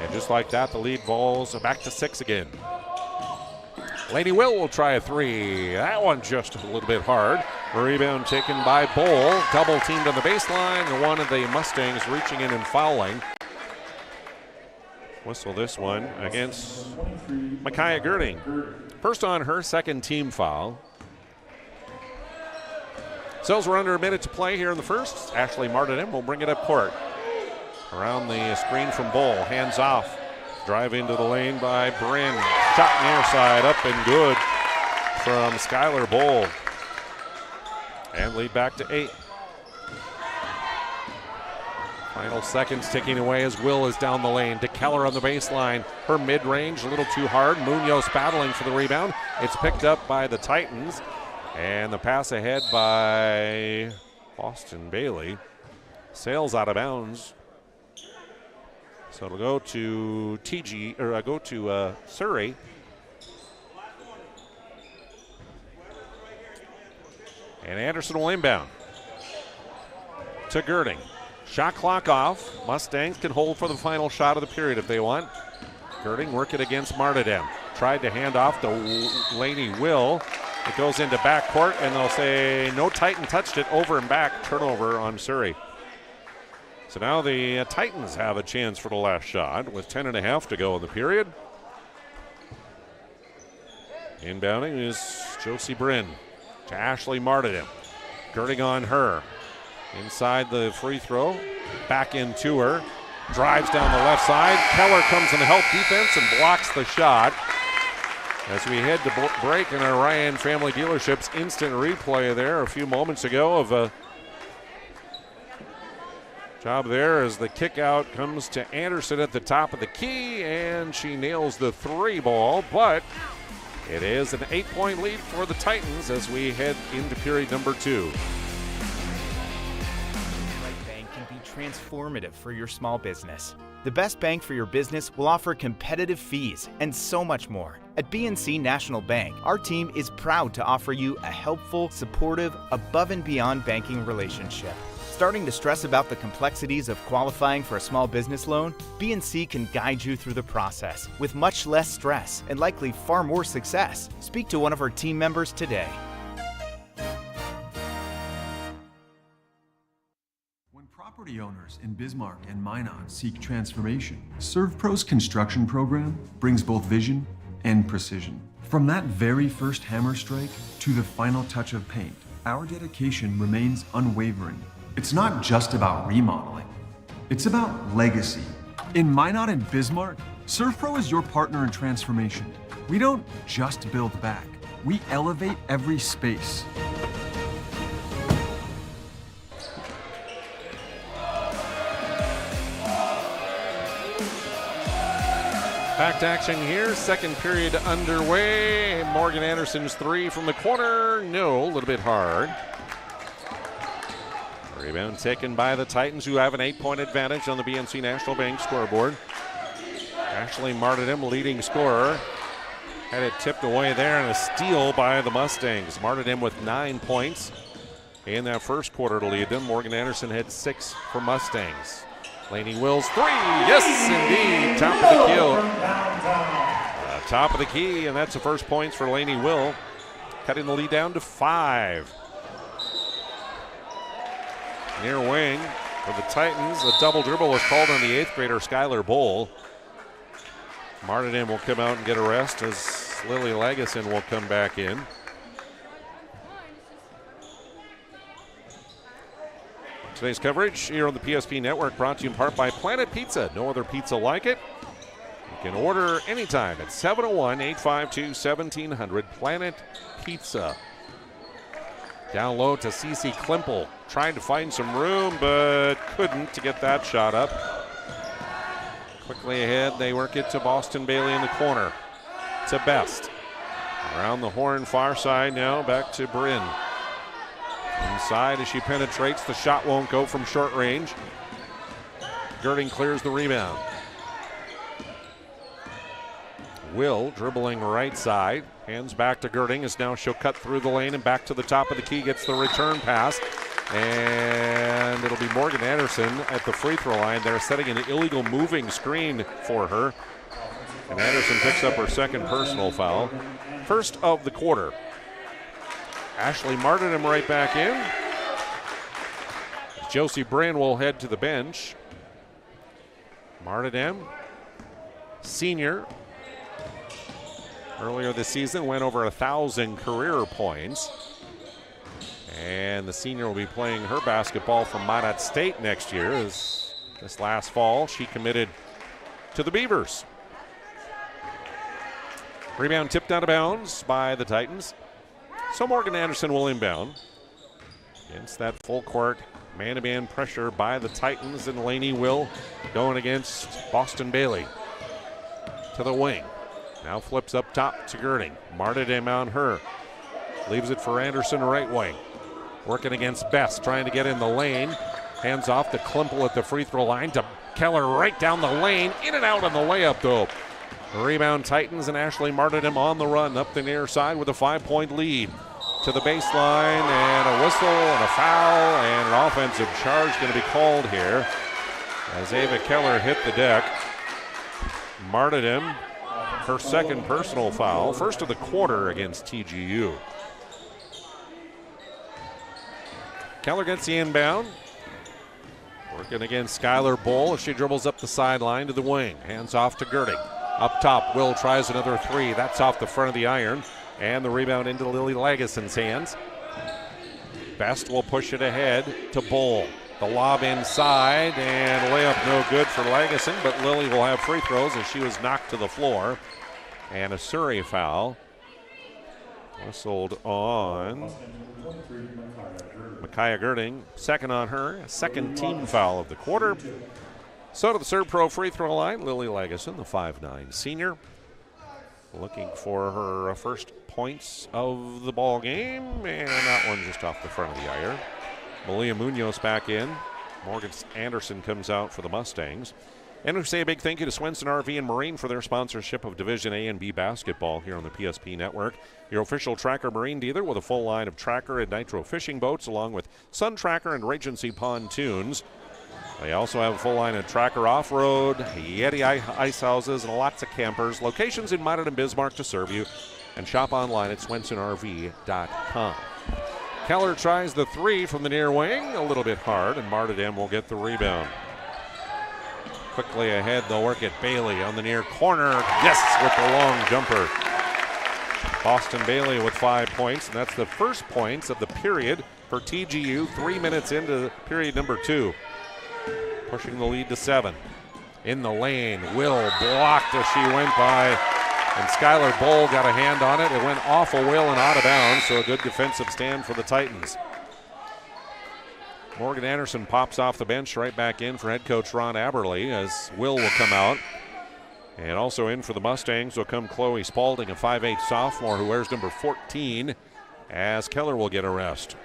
And just like that, the lead falls back to 6 again. Lady will try a 3. That one just a little bit hard. Rebound taken by Bowl. Double teamed on the baseline. And one of the Mustangs reaching in and fouling. Whistle this one against Micaiah Girding. First on her, second team foul. So we're under a minute to play here in the first. Ashley Martin will bring it up court. Around the screen from Bowl, hands off. Drive into the lane by Bryn. Shot near side, up and good from Skylar Bowl. And lead back to 8. Final seconds ticking away as Will is down the lane. DeKeller on the baseline. Her mid-range a little too hard. Munoz battling for the rebound. It's picked up by the Titans. And the pass ahead by Austin Bailey. Sails out of bounds. So it'll go to Surrey. And Anderson will inbound to Girding. Shot clock off. Mustangs can hold for the final shot of the period if they want. Girding work it against Martyrdom. Tried to hand off to Laney Will. It goes into backcourt, and they'll say no Titan touched it, over and back. Turnover on Surrey. So now the Titans have a chance for the last shot with 10.5 to go in the period. Inbounding is Josie Bryn to Ashley Martyrdom. Girding on her. Inside the free throw, back into her, drives down the left side. Keller comes in to help defense and blocks the shot. As we head to break in our Ryan Family Dealerships instant replay there a few moments ago of a job there as the kick out comes to Anderson at the top of the key, and she nails the 3 ball, but it is an 8-point lead for the Titans as we head into period number 2. Transformative for your small business. The best bank for your business will offer competitive fees and so much more. At BNC National Bank, our team is proud to offer you a helpful, supportive, above and beyond banking relationship. Starting to stress about the complexities of qualifying for a small business loan? BNC can guide you through the process with much less stress and likely far more success. Speak to one of our team members today. Property owners in Bismarck and Minot seek transformation. ServPro's construction program brings both vision and precision. From that very first hammer strike to the final touch of paint, our dedication remains unwavering. It's not just about remodeling, it's about legacy. In Minot and Bismarck, ServPro is your partner in transformation. We don't just build back, we elevate every space. Back to action here, second period underway. Morgan Anderson's 3 from the corner, no, a little bit hard. Rebound taken by the Titans, who have an 8-point advantage on the BNC National Bank scoreboard. Ashley Martyrdom, leading scorer. Had it tipped away there, and a steal by the Mustangs. Martyrdom with 9 points in that first quarter to lead them. Morgan Anderson had 6 for Mustangs. Laney Wills 3, yes indeed, top of the key. Top of the key, and that's the first points for Laney Will, cutting the lead down to 5. Near wing for the Titans, a double dribble was called on the 8th grader Skylar Bowl. Martyrdom will come out and get a rest as Lily Lageson will come back in. Today's coverage here on the PSP Network brought to you in part by Planet Pizza. No other pizza like it. You can order anytime at 701-852-1700. Planet Pizza. Down low to Cece Klimple. Trying to find some room, but couldn't to get that shot up. Quickly ahead, they work it to Boston Bailey in the corner. To Best. Around the horn, far side now, back to Bryn. Inside as she penetrates, the shot won't go from short range. Girding clears the rebound. Will dribbling right side. Hands back to Girding as now she'll cut through the lane and back to the top of the key. Gets the return pass. And it'll be Morgan Anderson at the free throw line. They're setting an illegal moving screen for her. And Anderson picks up her second personal foul. First of the quarter. Ashley Martyrdom right back in. Josie Brand will head to the bench. Martyrdom, senior. Earlier this season went over 1,000 career points. And the senior will be playing her basketball for Minot State next year. As this last fall, she committed to the Beavers. Rebound tipped out of bounds by the Titans. So Morgan Anderson will inbound against that full court man-to-man pressure by the Titans, and Laney Will going against Boston Bailey to the wing. Now flips up top to Girding. Martyrdom on her. Leaves it for Anderson right wing. Working against Best, trying to get in the lane. Hands off to Klimple at the free throw line to Keller right down the lane. In and out on the layup though. Rebound Titans, and Ashley Martyrdom on the run up the near side with a 5-point lead. To the baseline, and a whistle and a foul, and an offensive charge going to be called here as Ava Keller hit the deck. Martyrdom, her second personal foul, first of the quarter against TGU. Keller gets the inbound. Working against Skylar Bowl as she dribbles up the sideline to the wing. Hands off to Girding. Up top, Will tries another three. That's off the front of the iron. And the rebound into Lily Lageson's hands. Best will push it ahead to Bowl. The lob inside, and layup no good for Lageson, but Lily will have free throws as she was knocked to the floor. And a Surrey foul. Whistled on Micaiah Girding. Second on her, second team foul of the quarter. So to the Serve Pro free throw line, Lily Lageson, the 5'9" senior. Looking for her first points of the ball game, and that one just off the front of the iron. Malia Munoz back in. Morgan Anderson comes out for the Mustangs. And we say a big thank you to Swenson RV and Marine for their sponsorship of Division A and B basketball here on the PSP Network. Your official Tracker Marine dealer with a full line of Tracker and Nitro fishing boats, along with Sun Tracker and Regency pontoons. They also have a full line of Tracker Off-Road, Yeti ice houses, and lots of campers. Locations in Minot and Bismarck to serve you. And shop online at swensonrv.com. Keller tries the three from the near wing, a little bit hard, and Martyrdom will get the rebound. Quickly ahead, they'll work at Bailey on the near corner. Yes, with the long jumper. Boston Bailey with 5 points, and that's the first points of the period for TGU, 3 minutes into period number 2. Pushing the lead to 7. In the lane, Will blocked as she went by, and Skylar Bowl got a hand on it. It went off of Will and out of bounds, so a good defensive stand for the Titans. Morgan Anderson pops off the bench right back in for head coach Ron Aberle as Will come out. And also in for the Mustangs will come Chloe Spalding, a 5'8" sophomore who wears number 14, as Keller will get a rest.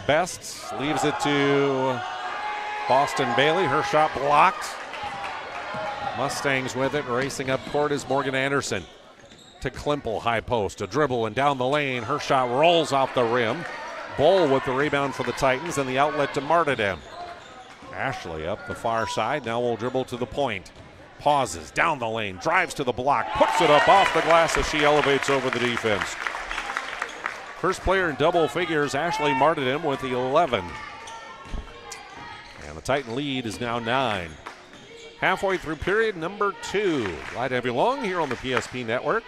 Best leaves it to Boston Bailey. Her shot blocked. Mustangs with it, racing up court is Morgan Anderson. To Klimple, high post, a dribble and down the lane. Her shot rolls off the rim. Bull with the rebound for the Titans and the outlet to Martyrdam. Ashley up the far side, now will dribble to the point. Pauses, down the lane, drives to the block, puts it up off the glass as she elevates over the defense. First player in double figures, Ashley Martyrdam with the 11. And the Titan lead is now 9. Halfway through period number 2. Glad to have you along here on the PSP Network.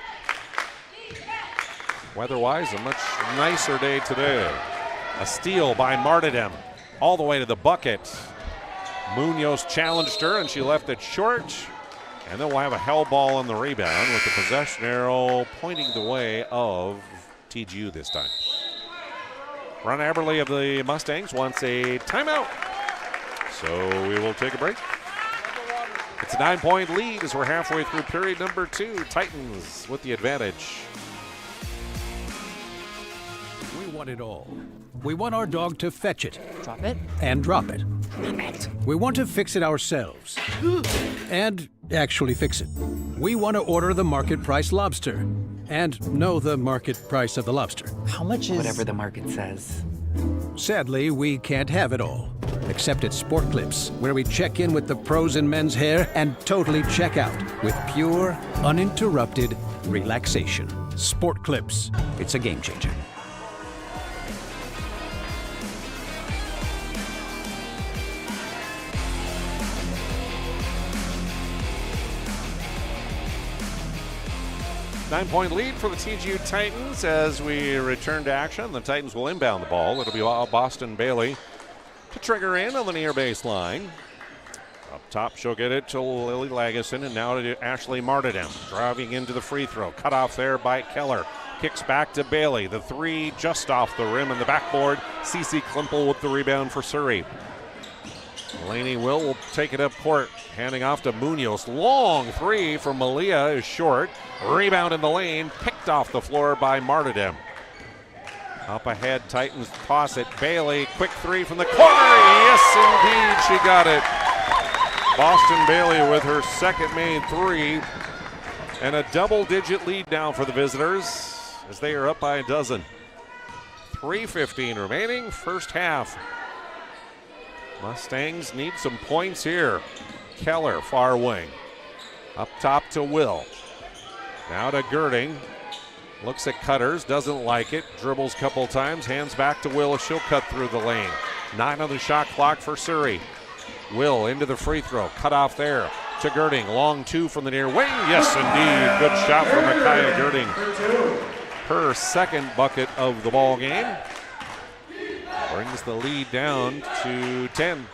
Weather-wise, a much nicer day today. A steal by Martyrdam all the way to the bucket. Munoz challenged her and she left it short. And then we'll have a hell ball on the rebound with the possession arrow pointing the way of TGU this time. Ron Aberley of the Mustangs wants a timeout. So we will take a break. It's a 9-point lead as we're halfway through period number 2. Titans with the advantage. We want it all. We want our dog to fetch it. Drop it. And drop it. Drop it. We want to fix it ourselves. And actually fix it. We want to order the market price lobster. And know the market price of the lobster. How much is... Whatever the market says. Sadly, we can't have it all. Except at Sport Clips, where we check in with the pros in men's hair and totally check out with pure, uninterrupted relaxation. Sport Clips. It's a game changer. Nine-point lead for the TGU Titans as we return to action. The Titans will inbound the ball. It'll be Boston Bailey to trigger in on the near baseline. Up top, she'll get it to Lily Lageson, and now to Ashley Martyrdam. Driving into the free throw. Cut off there by Keller. Kicks back to Bailey. The three just off the rim and the backboard. Cece Klimple with the rebound for Surrey. Laney will take it up court. Handing off to Munoz. Long three from Malia is short. Rebound in the lane. Picked off the floor by Martyrdam. Up ahead, Titans toss it. Bailey, quick three from the corner. Yes, indeed, she got it. Boston Bailey with her second made three. And a double-digit lead now for the visitors as they are up by a dozen. 3:15 remaining, first half. Mustangs need some points here. Keller, far wing. Up top to Will. Now to Girding. Looks at Cutters, doesn't like it. Dribbles a couple times, hands back to Will as she'll cut through the lane. 9 on the shot clock for Surrey. Will into the free throw, cut off there. To Girding, long two from the near wing. Yes, indeed, good shot from Micaiah Girding. Her second bucket of the ball game. Brings the lead down to 10.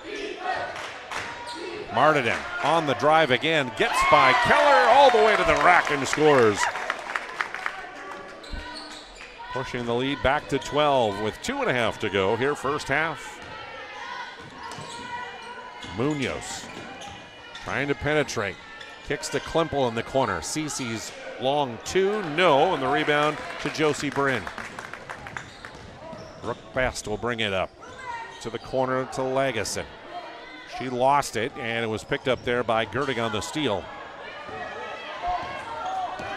Martyrdam on the drive again, gets by Keller all the way to the rack and scores. Pushing the lead back to 12 with 2.5 to go here first half. Munoz trying to penetrate. Kicks to Klimple in the corner. Cece's long two, no, and the rebound to Josie Bryn. Brooke Best will bring it up to the corner to Lageson. She lost it, and it was picked up there by Girding on the steal.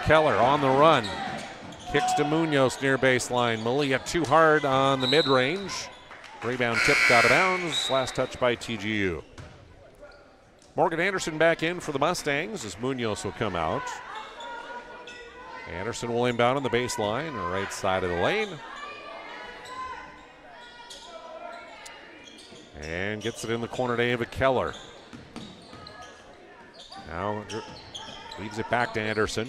Keller on the run. Kicks to Munoz near baseline. Malia too hard on the mid-range. Rebound tipped out of bounds. Last touch by TGU. Morgan Anderson back in for the Mustangs as Munoz will come out. Anderson will inbound on the baseline, right side of the lane. And gets it in the corner to Ava Keller. Now leaves it back to Anderson.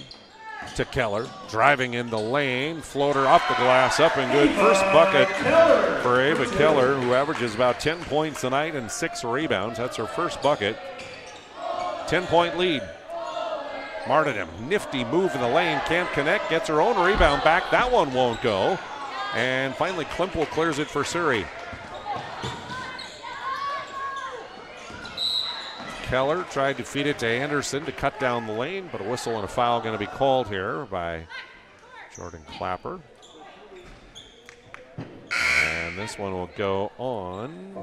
To Keller, driving in the lane, floater off the glass, up and good. First bucket for Ava Keller, who averages about 10 points tonight and 6 rebounds. That's her first bucket. 10-point lead. Martyrdam, nifty move in the lane, can't connect, gets her own rebound back. That one won't go. And finally, Klimple clears it for Surrey. Keller tried to feed it to Anderson to cut down the lane, but a whistle and a foul going to be called here by Jordan Clapper. And this one will go on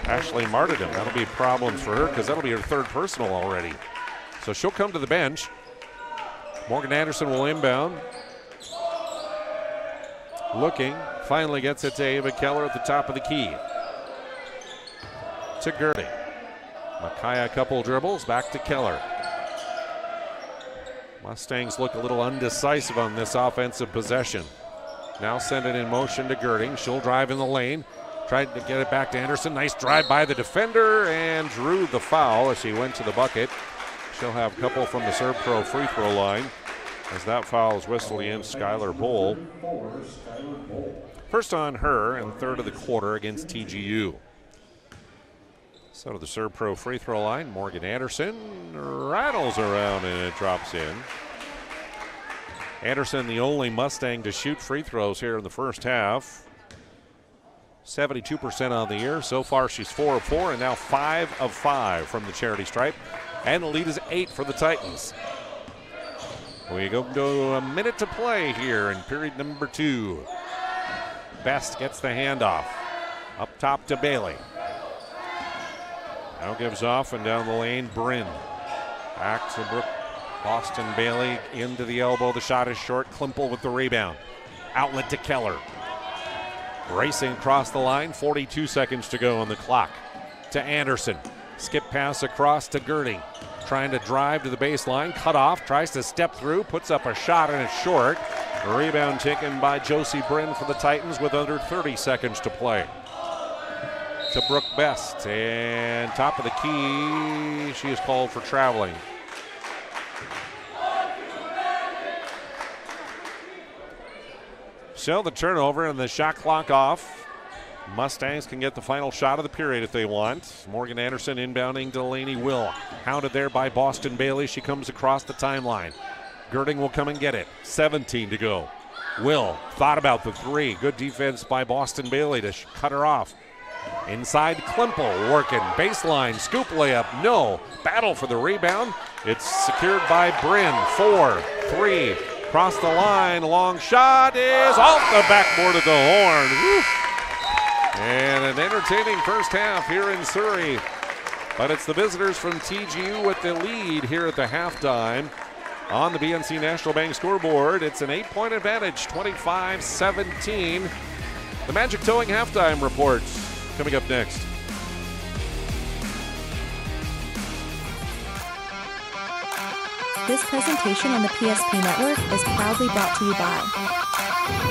Ashley Martyrdom. That'll be problems for her because that'll be her third personal already. So she'll come to the bench. Morgan Anderson will inbound. Looking, finally gets it to Ava Keller at the top of the key. To Girding. Makaya a couple dribbles, back to Keller. Mustangs look a little undecisive on this offensive possession. Now send it in motion to Girding. She'll drive in the lane. Tried to get it back to Anderson. Nice drive by the defender and drew the foul as she went to the bucket. She'll have a couple from the Serve Pro free throw line as that foul is whistled against Skylar Bowl. First on her and third of the quarter against TGU. So to the Serve Pro free throw line, Morgan Anderson rattles around and it drops in. Anderson, the only Mustang to shoot free throws here in the first half. 72% on the year. So far she's 4 of 4 and now 5 of 5 from the charity stripe. And the lead is 8 for the Titans. We go to a minute to play here in period number 2. Best gets the handoff. Up top to Bailey. Now gives off and down the lane, Bryn. Back to Brooke. Boston Bailey into the elbow. The shot is short. Klimple with the rebound. Outlet to Keller. Racing across the line. 42 seconds to go on the clock. To Anderson. Skip pass across to Girding. Trying to drive to the baseline. Cut off. Tries to step through. Puts up a shot and it's short. Rebound taken by Josie Bryn for the Titans with under 30 seconds to play. To Brooke Best. And top of the key. She is called for traveling. So the turnover and the shot clock off. Mustangs can get the final shot of the period if they want. Morgan Anderson inbounding Delaney Will. Hounded there by Boston Bailey. She comes across the timeline. Girding will come and get it. 17 to go. Will thought about the three. Good defense by Boston Bailey to cut her off. Inside Klimple working. Baseline. Scoop layup. No. Battle for the rebound. It's secured by Bryn. 4-3. Across the line, long shot is off the backboard of the horn. Woo. And an entertaining first half here in Surrey. But it's the visitors from TGU with the lead here at the halftime. On the BNC National Bank scoreboard, it's an 8-point advantage, 25-17. The Magic Towing halftime report coming up next. This presentation on the PSP Network is proudly brought to you by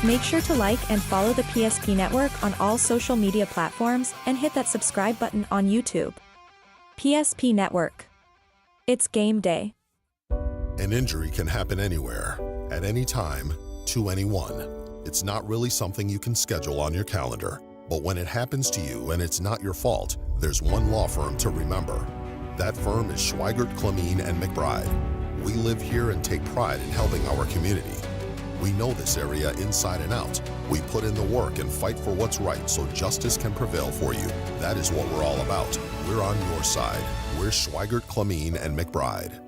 Make sure to like and follow the PSP Network on all social media platforms and hit that subscribe button on YouTube. PSP Network. It's game day. An injury can happen anywhere, at any time, to anyone. It's not really something you can schedule on your calendar. But when it happens to you and it's not your fault, there's one law firm to remember. That firm is Schweigert, Clemene, and McBride. We live here and take pride in helping our community. We know this area inside and out. We put in the work and fight for what's right so justice can prevail for you. That is what we're all about. We're on your side. We're Schweigert, Clemene, and McBride.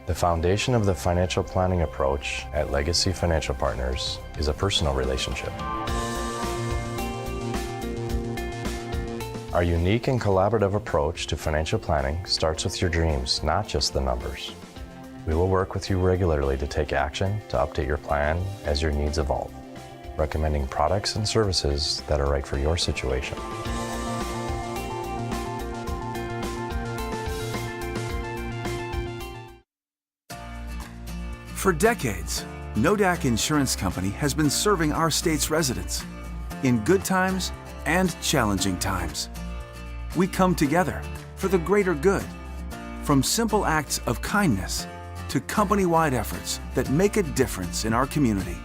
The foundation of the financial planning approach at Legacy Financial Partners is a personal relationship. Our unique and collaborative approach to financial planning starts with your dreams, not just the numbers. We will work with you regularly to take action to update your plan as your needs evolve, recommending products and services that are right for your situation. For decades, Nodak Insurance Company has been serving our state's residents in good times and challenging times. We come together for the greater good, from simple acts of kindness to company-wide efforts that make a difference in our community.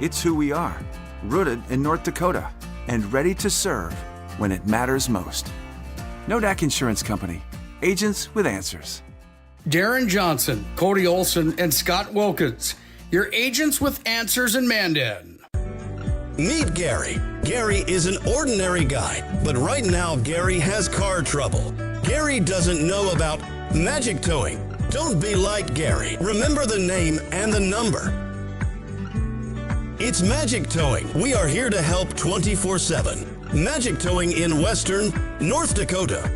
It's who we are, rooted in North Dakota and ready to serve when it matters most. Nodak Insurance Company, agents with answers. Darren Johnson, Cody Olson, and Scott Wilkins, your agents with answers in Mandan. Meet Gary. Gary is an ordinary guy, but right now Gary has car trouble. Gary doesn't know about magic towing. Don't be like Gary. Remember the name and the number. It's Magic Towing. We are here to help 24/7. Magic Towing in Western North Dakota.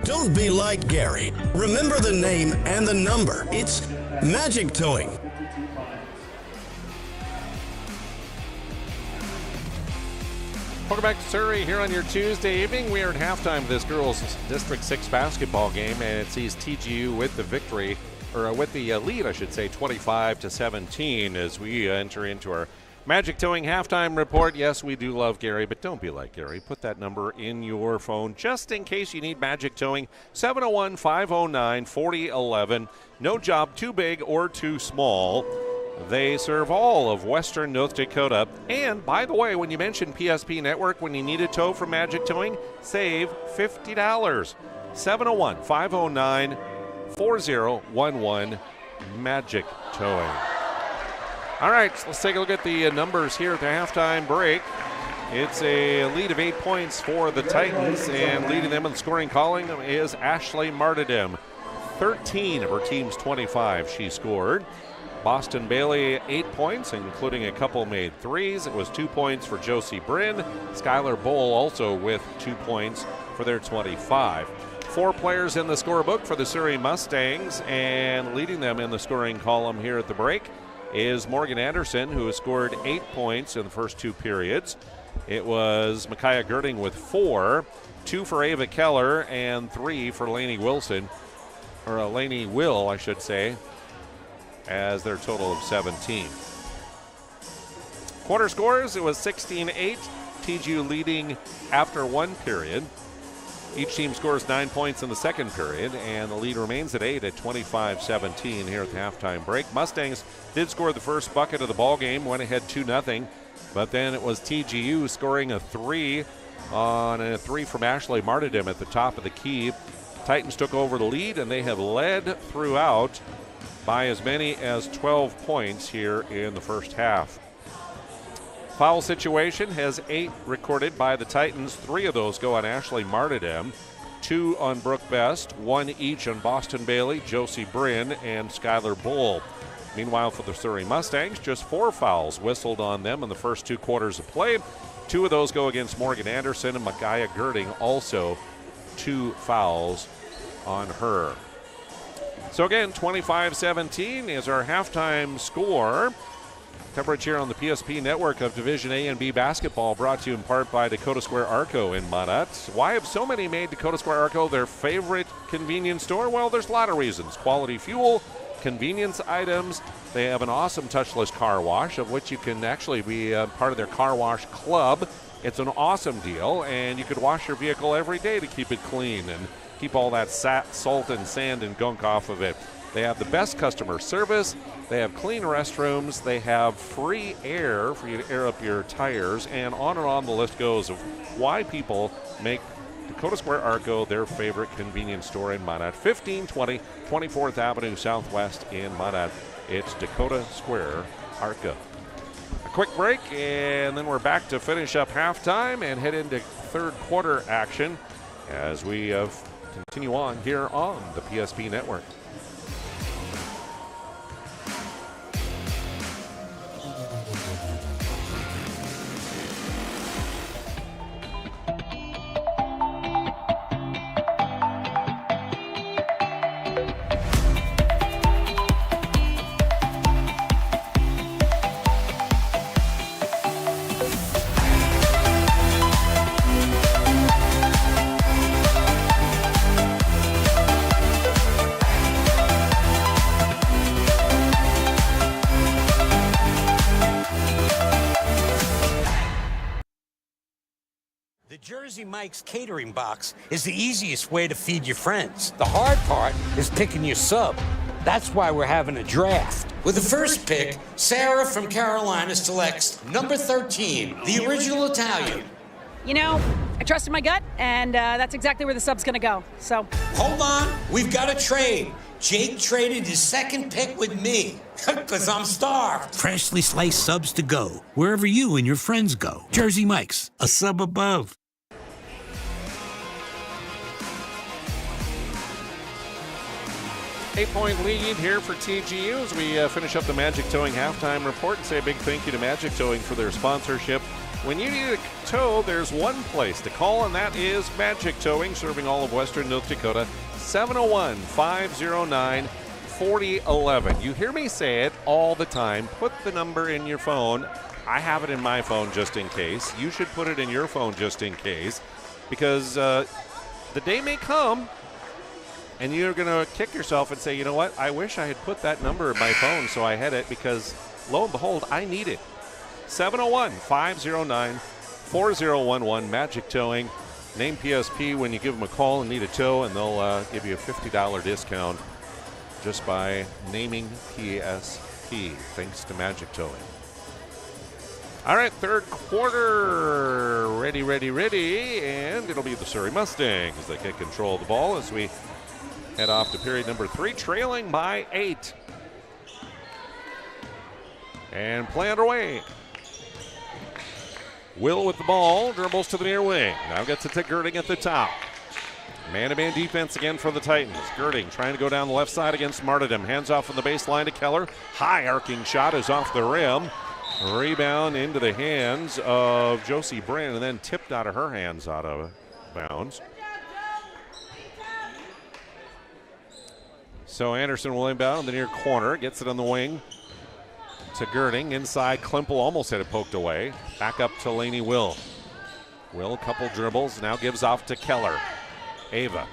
Don't be like Gary. Remember the name and the number. It's Magic Towing. Welcome back to Surrey here on your Tuesday evening. We are at halftime of this girls' District 6 basketball game, and it sees TGU with the victory, or with the lead, I should say, 25-17 as we enter into our Magic Towing halftime report. Yes, we do love Gary, but don't be like Gary. Put that number in your phone just in case you need Magic Towing. 701-509-4011. No job too big or too small. They serve all of Western North Dakota. And, by the way, when you mention PSP Network, when you need a tow from Magic Towing, save $50. 701-509-4011. Magic Towing. All right, so let's take a look at the numbers here at the halftime break. It's a lead of 8 points for the Titans, and leading them in the scoring column is Ashley Martyrdom. 13 of her team's 25 she scored. Boston Bailey, 8 points, including a couple made threes. It was 2 points for Josie Bryn. Skylar Bowl also with 2 points for their 25. 4 players in the scorebook for the Surrey Mustangs, and leading them in the scoring column here at the break is Morgan Anderson, who has scored 8 points in the first 2 periods. It was Micaiah Girding with 4, 2 for Ava Keller, and 3 for Lainey Wilson, or Lainey Will, I should say, as their total of 17. Quarter scores, it was 16-8, TGU leading after 1 period. Each team scores 9 points in the second period, and the lead remains at 8 at 25-17 here at the halftime break. Mustangs did score the first bucket of the ball game, went ahead 2-0, but then it was TGU scoring a 3 on a 3 from Ashley Martyrdom at the top of the key. Titans took over the lead, and they have led throughout by as many as 12 points here in the first half. Foul situation has 8 recorded by the Titans. 3 of those go on Ashley Martyrdom, 2 on Brooke Best, 1 each on Boston Bailey, Josie Bryn, and Skylar Bull. Meanwhile, for the Surrey Mustangs, just 4 fouls whistled on them in the first 2 quarters of play. 2 of those go against Morgan Anderson, and Micaiah Girding also 2 fouls on her. So again, 25-17 is our halftime score. Coverage here on the PSP network of Division A and B basketball, brought to you in part by Dakota Square Arco in Minot. Why have so many made Dakota Square Arco their favorite convenience store? Well, there's a lot of reasons. Quality fuel, convenience items. They have an awesome touchless car wash, of which you can actually be part of their car wash club. It's an awesome deal, and you could wash your vehicle every day to keep it clean and keep all that salt and sand and gunk off of it. They have the best customer service. They have clean restrooms. They have free air for you to air up your tires, and on the list goes of why people make Dakota Square Arco their favorite convenience store in Minot. 1520 24th Avenue Southwest in Minot. It's Dakota Square Arco. A quick break, and then we're back to finish up halftime and head into third quarter action as we continue on here on the PSP Network. Jersey Mike's catering box is the easiest way to feed your friends. The hard part is picking your sub. That's why we're having a draft. With the first pick, Sarah from Carolina selects number 13, the original Italian. You know, I trusted my gut, and that's exactly where the sub's gonna go, so. Hold on, we've got a trade. Jake traded his second pick with me, because I'm starved. Freshly sliced subs to go, wherever you and your friends go. Jersey Mike's, a sub above. 8-point lead here for TGU as we finish up the Magic Towing halftime report and say a big thank you to Magic Towing for their sponsorship. When you need a tow, there's one place to call, and that is Magic Towing, serving all of western North Dakota. 701-509-4011. You hear me say it all the time. Put the number in your phone. I have it in my phone just in case. You should put it in your phone just in case, because the day may come and you're going to kick yourself and say, you know what, I wish I had put that number in my phone so I had it, because lo and behold, I need it. 701-509-4011, Magic Towing. Name PSP when you give them a call and need a tow, and they'll give you a $50 discount just by naming PSP, thanks to Magic Towing. All right, third quarter, ready, and it'll be the Surrey Mustangs that get control of the ball as we head off to period number 3, trailing by 8. And play underway. Will with the ball, dribbles to the near wing. Now gets it to Girding at the top. Man-to-man defense again for the Titans. Girding trying to go down the left side against Martyrdom. Hands off on the baseline to Keller. High arcing shot is off the rim. Rebound into the hands of Josie Brand, and then tipped out of her hands out of bounds. So Anderson will inbound in the near corner, gets it on the wing to Girding. Inside, Klimpel almost had it poked away. Back up to Laney Will. Will, couple dribbles, now gives off to Keller. Ava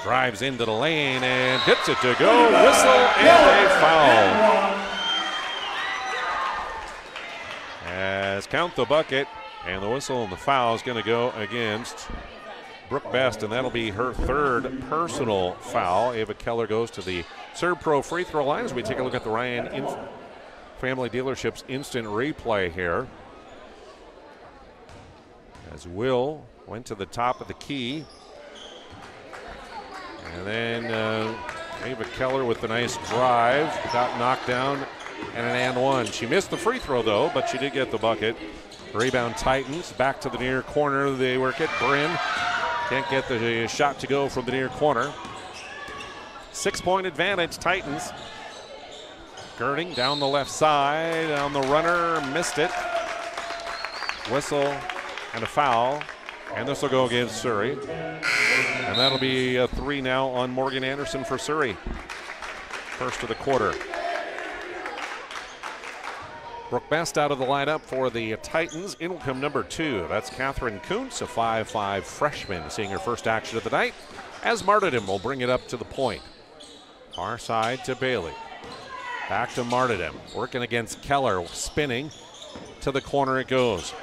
drives into the lane and gets it to go. Whistle and a foul. As count the bucket, and the whistle and the foul is going to go against Brooke Best, and that'll be her third personal foul. Ava Keller goes to the Serve Pro free throw line as we take a look at the Ryan Family Dealerships instant replay here. As Will went to the top of the key. And then Ava Keller with the nice drive, got knocked down, and an and one. She missed the free throw though, but she did get the bucket. Rebound Titans, back to the near corner. They work it. Bryn can't get the shot to go from the near corner. 6-point advantage, Titans. Girding down the left side, on the runner, missed it. Whistle and a foul, and this will go against Surrey. And that'll be a 3 now on Morgan Anderson for Surrey. First of the quarter. Brooke Best out of the lineup for the Titans. In will come number 2. That's Catherine Kuntz, a 5'5 freshman, seeing her first action of the night, as Martyrdom will bring it up to the point. Far side to Bailey. Back to Martyrdom, working against Keller, spinning. To the corner it goes.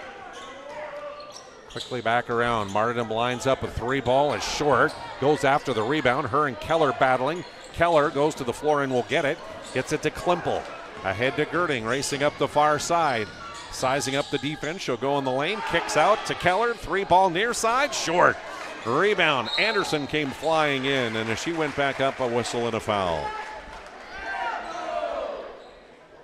Quickly back around. Martyrdom lines up a 3-ball. It's short. Goes after the rebound. Her and Keller battling. Keller goes to the floor and will get it. Gets it to Klimpel. Ahead to Girding, racing up the far side. Sizing up the defense. She'll go in the lane. Kicks out to Keller. 3-ball near side. Short. Rebound. Anderson came flying in, and as she went back up, a whistle and a foul.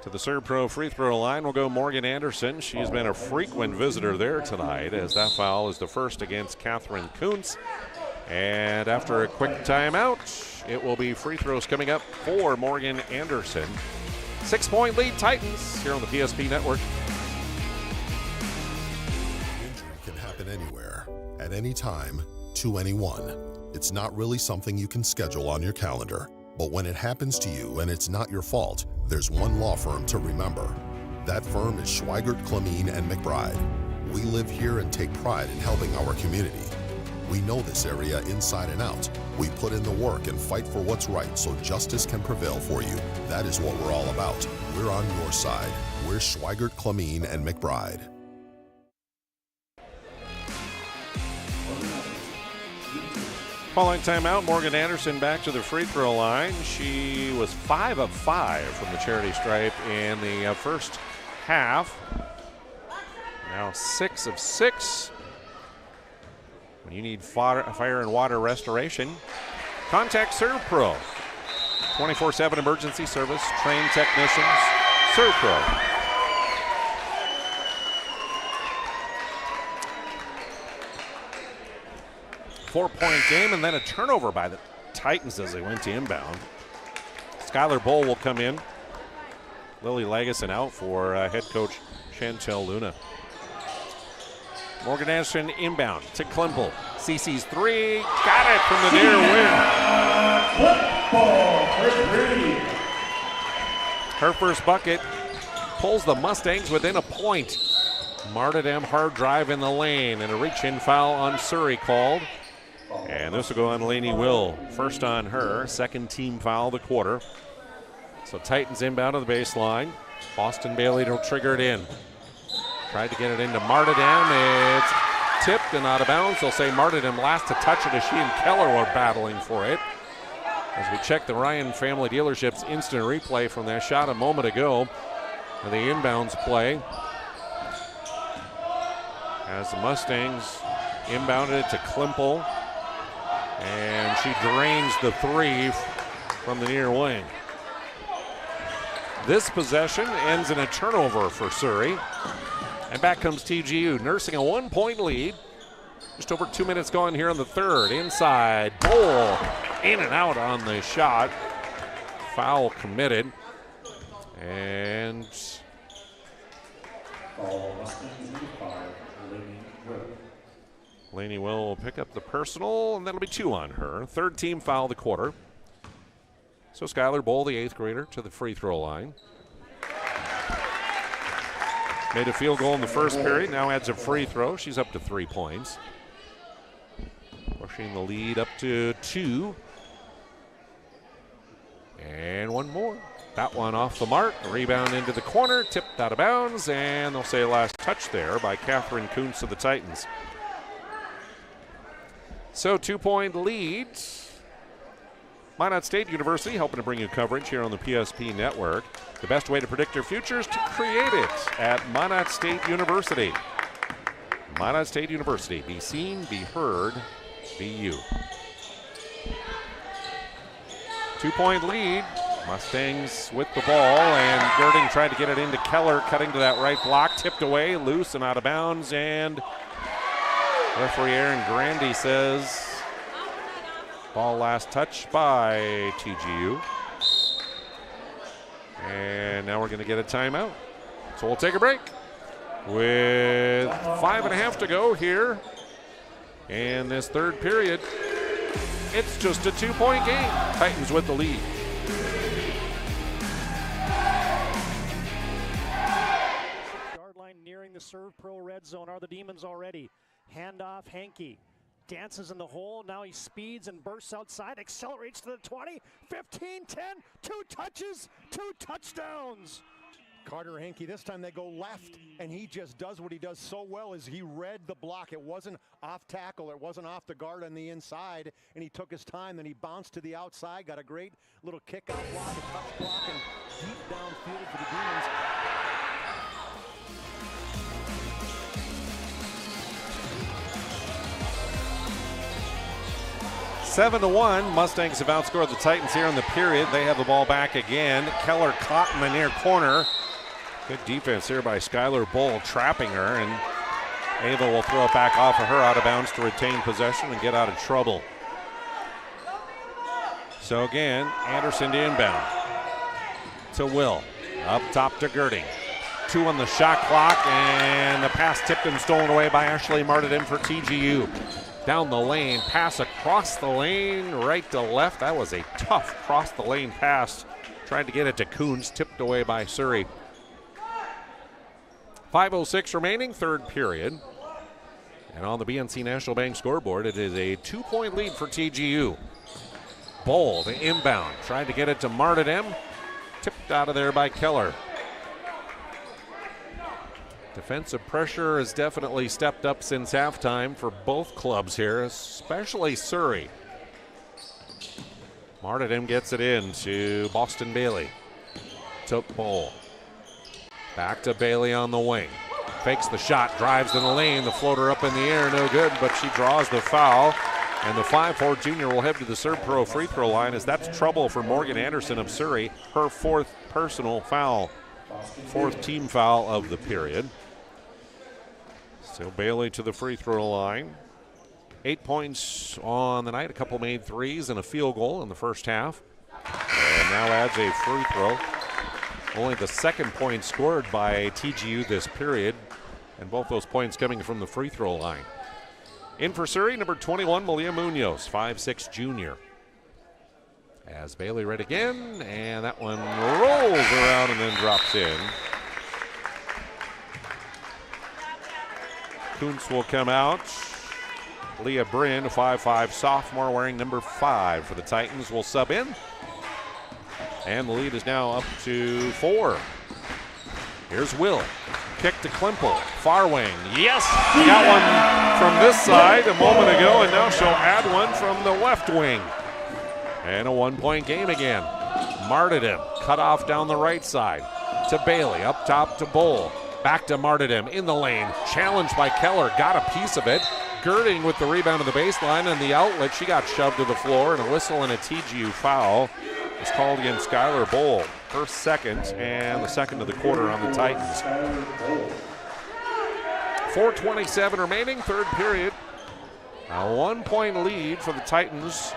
To the Servpro free throw line will go Morgan Anderson. She's been a frequent visitor there tonight, as that foul is the first against Catherine Kuntz. And after a quick timeout, it will be free throws coming up for Morgan Anderson. 6-point lead Titans here on the PSP Network. Injury can happen anywhere, at any time, to anyone. It's not really something you can schedule on your calendar. But when it happens to you and it's not your fault, there's one law firm to remember. That firm is Schweigert, Clemene, and McBride. We live here and take pride in helping our community. We know this area inside and out. We put in the work and fight for what's right so justice can prevail for you. That is what we're all about. We're on your side. We're Schweigert, Clemene, and McBride. Following timeout, Morgan Anderson back to the free throw line. She was 5 of 5 from the charity stripe in the first half. Now 6 of 6. When you need fire and water restoration, contact Servpro. 24/7 emergency service, trained technicians, Servpro. Four-point game and then a turnover by the Titans as they went to inbound. Skylar Bowl will come in. Lily Lageson out for head coach Chantel Luna. Morgan Anderson inbound to Klimpel. CC's 3, got it from the near wing. Her first bucket pulls the Mustangs within a point. Martyrdom hard drive in the lane and a reach-in foul on Surrey called. And this will go on Lainey Will. First on her, second team foul of the quarter. So Titans inbound to the baseline. Austin Bailey will trigger it in. Tried to get it into Martyrdom. It's tipped and out of bounds. They'll say Martyrdom last to touch it as she and Keller were battling for it. As we check the Ryan Family Dealerships instant replay from that shot a moment ago. And the inbounds play. As the Mustangs inbounded it to Klimpel. And she drains the 3 from the near wing. This possession ends in a turnover for Surrey. And back comes TGU, nursing a 1-point lead. Just over 2 minutes gone here in the third. Inside, Bowl in and out on the shot. Foul committed. And Lainey will pick up the personal, and that'll be 2 on her. Third team foul of the quarter. So Skylar Bowl, the 8th grader, to the free throw line. Made a field goal in the first period, now adds a free throw. She's up to 3 points. Pushing the lead up to 2. And one more. That one off the mark. Rebound into the corner, tipped out of bounds, and they'll say last touch there by Catherine Kuntz of the Titans. So 2-point lead. Minot State University helping to bring you coverage here on the PSP Network. The best way to predict your future is to create it at Minot State University. Minot State University. Be seen, be heard, be you. 2-point lead. Mustangs with the ball, and Girding tried to get it into Keller, cutting to that right block, tipped away, loose and out of bounds, and referee Aaron Grandy says ball last touch by TGU. And now we're going to get a timeout. So we'll take a break with 5.5 to go here in this third period. It's just a 2-point game. Titans with the lead. Yard line nearing the Servpro red zone are the Demons already. Handoff, Hankey dances in the hole. Now he speeds and bursts outside, accelerates to the 20, 15, 10, 2 touches, 2 touchdowns. Carter Henke, this time they go left, and he just does what he does so well is he read the block. It wasn't off tackle, it wasn't off the guard on the inside, and he took his time, then he bounced to the outside, got a great little kick out block, a touch block, and deep downfield for the Demons. 7-1, Mustangs have outscored the Titans here in the period. They have the ball back again. Keller caught in the near corner. Good defense here by Skylar Bull, trapping her, and Ava will throw it back off of her out of bounds to retain possession and get out of trouble. So again, Anderson to inbound. To Will, up top to Girding. 2 on the shot clock, and the pass tipped and stolen away by Ashley Martin for TGU. Down the lane, pass across the lane, right to left. That was a tough cross the lane pass. Tried to get it to Coons, tipped away by Surrey. 5:06 remaining, third period. And on the BNC National Bank scoreboard, it is a 2-point lead for TGU. Bowl to inbound, tried to get it to Martin. Tipped out of there by Keller. Defensive pressure has definitely stepped up since halftime for both clubs here, especially Surrey. Martin gets it in to Boston Bailey. To Bowl. Back to Bailey on the wing. Fakes the shot, drives in the lane, the floater up in the air, no good, but she draws the foul. And the 5'4" junior will head to the Serb Pro free throw line as that's trouble for Morgan Anderson of Surrey, her 4th personal foul, 4th team foul of the period. So Bailey to the free throw line. 8 points on the night, a couple made threes and a field goal in the first half. And now adds a free throw. Only the 2nd point scored by TGU this period, and both those points coming from the free throw line. In for Surrey, number 21, Malia Munoz, 5'6" junior. As Bailey read again, and that one rolls around and then drops in. Kuntz will come out. Leah Bryn, a 5'5" sophomore, wearing number 5 for the Titans, will sub in. And the lead is now up to 4. Here's Will. Kick to Klimple. Far wing. Yes! She got one from this side a moment ago, and now she'll add one from the left wing. And a 1-point game again. Martyrdom cut off down the right side. To Bailey. Up top to Bull. Back to Martyrdom in the lane. Challenged by Keller. Got a piece of it. Girding with the rebound of the baseline, and the outlet. She got shoved to the floor, and a whistle and a TGU foul is called against Skylar Bull. Her 2nd and the 2nd of the quarter on the Titans. 4:27 remaining, third period. A 1-point lead for the Titans,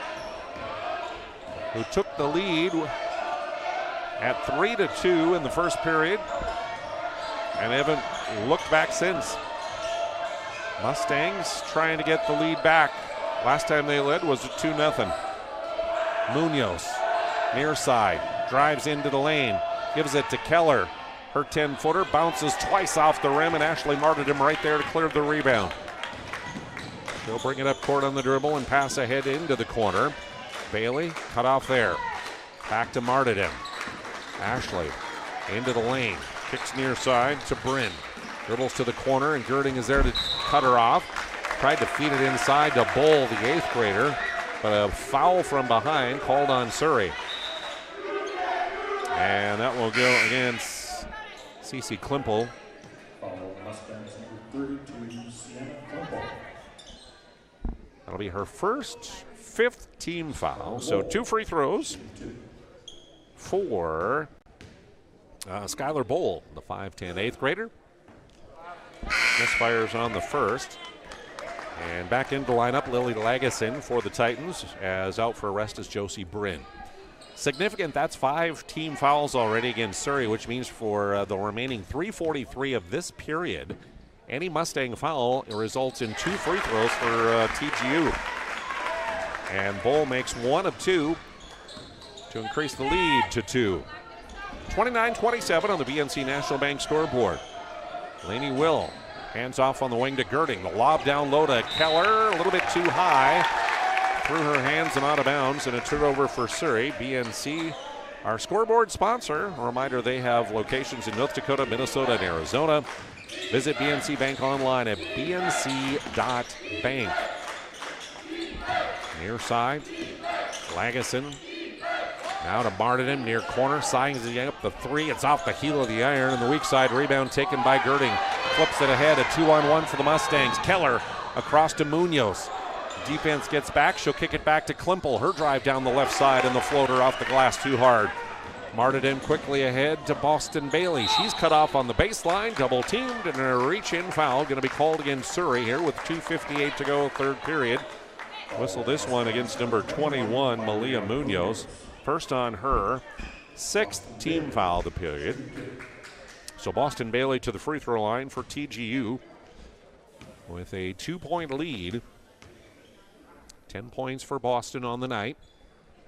who took the lead at 3-2 in the first period and haven't looked back since. Mustangs trying to get the lead back. Last time they led was at 2-0. Munoz, near side, drives into the lane, gives it to Keller. Her 10-footer bounces twice off the rim, and Ashley Martyrdom right there to clear the rebound. She'll bring it up court on the dribble and pass ahead into the corner. Bailey cut off there. Back to Martyrdom. Ashley into the lane, kicks near side to Bryn. Dribbles to the corner, and Girding is there to cut her off. Tried to feed it inside to Bull, the 8th grader, but a foul from behind called on Surrey. And that will go against Cece Klimple. That'll be her first 5th team foul. So 2 free throws for Skylar Bull, the 5'10" 8th grader. Misfires on the first. And back into lineup, Lily Lageson for the Titans, as out for a rest is Josie Bryn. Significant, that's 5 team fouls already against Surrey, which means for the remaining 3:43 of this period, any Mustang foul results in 2 free throws for TGU. And Bull makes 1 of 2 to increase the lead to 2. 29-27 on the BNC National Bank scoreboard. Lainey Will Hands off on the wing to Girding. The lob down low to Keller, a little bit too high. Through her hands and out of bounds, and a turnover for Surrey. BNC, our scoreboard sponsor. A reminder, they have locations in North Dakota, Minnesota, and Arizona. Visit BNC Bank online at bnc.bank. Near side, Lagesson. Now to Martin, near corner, sizing up the three. It's off the heel of the iron, and the weak side rebound taken by Girding. Flips it ahead, a 2-on-1 for the Mustangs. Keller across to Munoz. Defense gets back, she'll kick it back to Klimple. Her drive down the left side, and the floater off the glass too hard. Martin quickly ahead to Boston Bailey. She's cut off on the baseline, double teamed, and a reach-in foul going to be called against Surrey here with 2:58 to go, third period. Whistle this one against number 21, Malia Munoz. First on her, sixth team foul of the period. So Boston Bailey to the free throw line for TGU with a 2-point lead. 10 points for Boston on the night.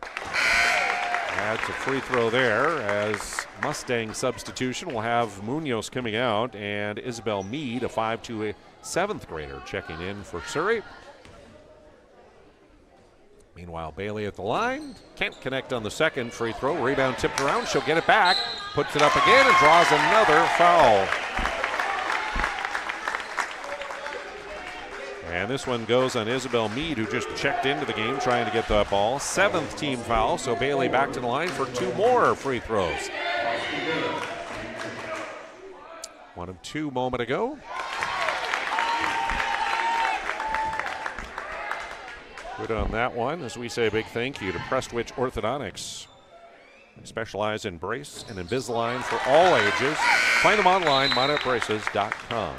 Adds a free throw there as Mustang substitution. We'll have Munoz coming out and Isabel Mead, a 5'2", 7th grader, checking in for Surrey. Meanwhile, Bailey at the line. Can't connect on the second free throw. Rebound tipped around. She'll get it back. Puts it up again and draws another foul. And this one goes on Isabel Mead, who just checked into the game trying to get that ball. 7th team foul, so Bailey back to the line for 2 more free throws. 1 of 2 moment ago. Good on that one, as we say a big thank you to Prestwich Orthodontics. They specialize in brace and Invisalign for all ages. Find them online, mineupbraces.com.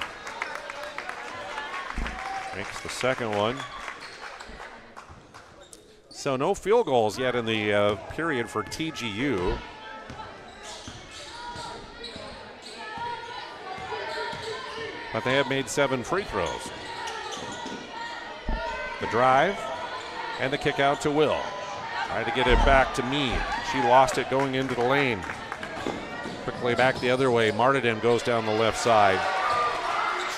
Makes the second one. So no field goals yet in the period for TGU. But they have made 7 free throws. The drive. And the kick out to Will. Tried to get it back to Mead. She lost it going into the lane. Quickly back the other way. Martyrdom goes down the left side.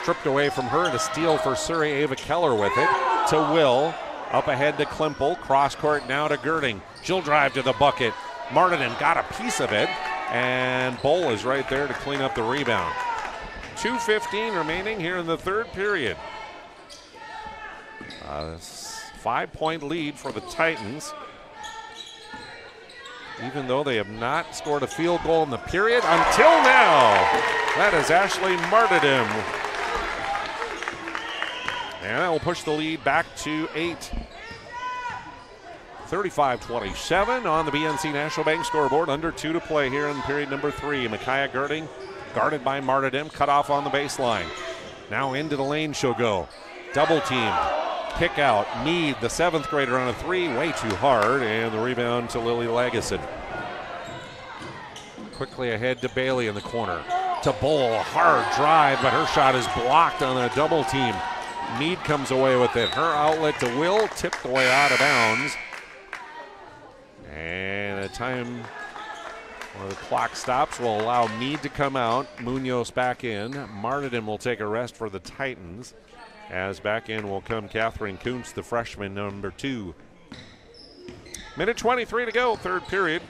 Stripped away from her, and a steal for Surrey. Ava Keller with it. To Will. Up ahead to Klimple. Cross court now to Girding. She'll drive to the bucket. Martyrdom got a piece of it. And Bowl is right there to clean up the rebound. 2:15 remaining here in the third period. 5-point lead for the Titans. Even though they have not scored a field goal in the period until now. That is Ashley Martyrdom. And that will push the lead back to 8. 35-27 on the BNC National Bank scoreboard. Under 2 to play here in period number 3. Micaiah Girding, guarded by Martyrdom, cut off on the baseline. Now into the lane she'll go. Double team. Kick out. Mead, the 7th grader, on a 3, way too hard, and the rebound to Lily Lagesson. Quickly ahead to Bailey in the corner. To Bowl, a hard drive, but her shot is blocked on a double team. Mead comes away with it. Her outlet to Will, tipped away out of bounds. And a time where the clock stops will allow Mead to come out. Munoz back in. Martyrdom will take a rest for the Titans. As back in will come Catherine Kuntz, the freshman, number 2. Minute 23 to go, third period.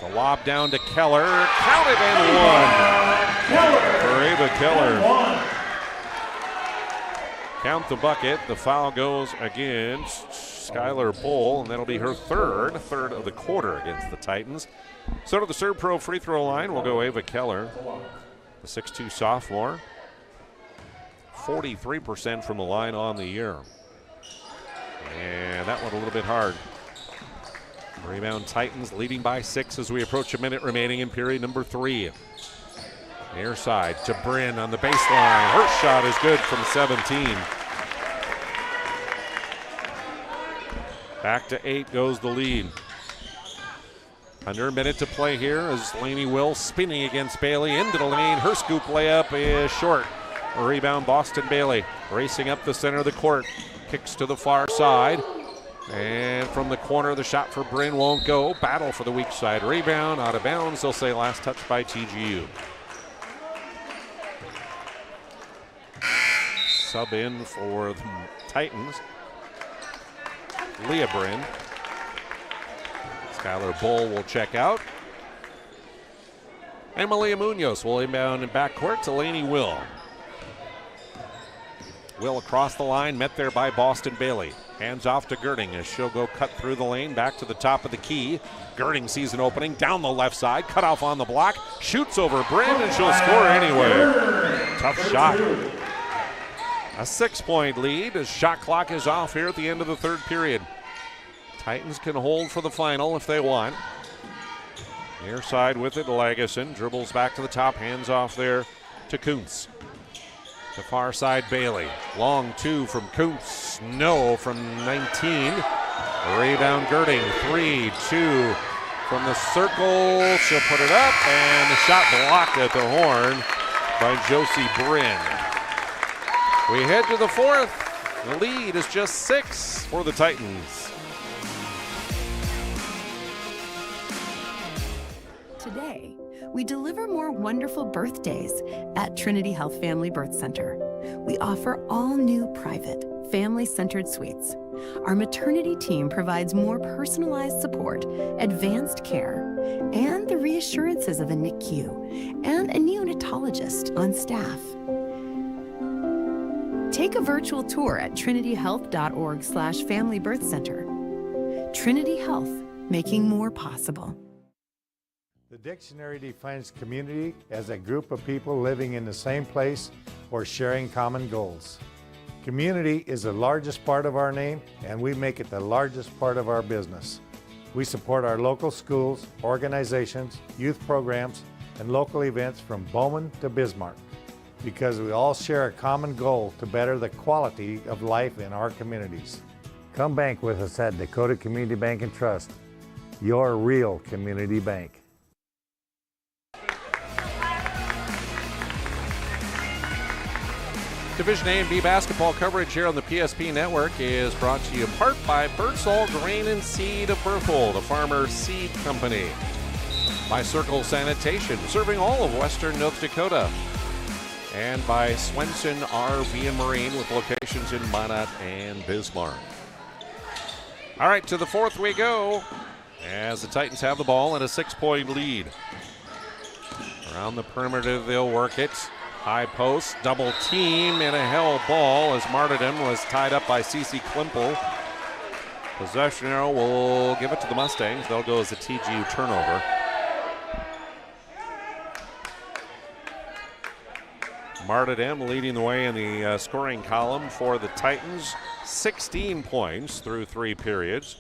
The lob down to Keller. Counted and one. For Ava Keller. Count the bucket. The foul goes against Skylar Bowl, and that'll be her third of the quarter against the Titans. So to the Serve Pro free throw line will go Ava Keller, the 6'2 sophomore. 43% from the line on the year. And that one a little bit hard. Rebound Titans leading by 6 as we approach a minute remaining in period number 3. Near side to Bryn on the baseline. Her shot is good from 17. Back to 8 goes the lead. Under a minute to play here as Lainey Will spinning against Bailey into the lane. Her scoop layup is short. Rebound Boston Bailey racing up the center of the court. Kicks to the far side. And from the corner, the shot for Bryn won't go. Battle for the weak side. Rebound out of bounds. They'll say last touch by TGU. sub in for the Titans, Leah Bryn. Skylar Bull will check out. And Malia Munoz will inbound in backcourt to Lainey Will. Will across the line, met there by Boston Bailey. Hands off to Girding as she'll go cut through the lane, back to the top of the key. Girding sees an opening down the left side, cut off on the block, shoots over Bryn, and she'll score anyway. Tough shot. A 6-point lead as shot clock is off here at the end of the third period. Titans can hold for the final if they want. Near side with it, Lagesson dribbles back to the top, hands off there to Kuntz. To far side, Bailey. Long two from Kuntz. No from 19. Rebound, Girding. 3-2 from the circle. She'll put it up, and the shot blocked at the horn by Josie Bryn. We head to the fourth. The lead is just 6 for the Titans. Today, we deliver more wonderful birthdays at Trinity Health Family Birth Center. We offer all new private, family-centered suites. Our maternity team provides more personalized support, advanced care, and the reassurances of a NICU and a neonatologist on staff. Take a virtual tour at trinityhealth.org/Family Birth Center. Trinity Health, making more possible. The dictionary defines community as a group of people living in the same place or sharing common goals. Community is the largest part of our name, and we make it the largest part of our business. We support our local schools, organizations, youth programs, and local events from Bowman to Bismarck, because we all share a common goal to better the quality of life in our communities. Come bank with us at Dakota Community Bank and Trust, your real community bank. Division A and B basketball coverage here on the PSP Network is brought to you in part by Birdsall Grain and Seed of Berthold, a farmer seed company. By Circle Sanitation, serving all of western North Dakota. And by Swenson RV and Marine with locations in Minot and Bismarck. All right, to the fourth we go as the Titans have the ball and a 6-point lead. Around the perimeter they'll work it. High post, double team, and a hell ball as Martyrdom was tied up by Cece Klimple. Possession arrow will give it to the Mustangs. They'll go as a TGU turnover. Martyrdom leading the way in the scoring column for the Titans. 16 points through 3 periods.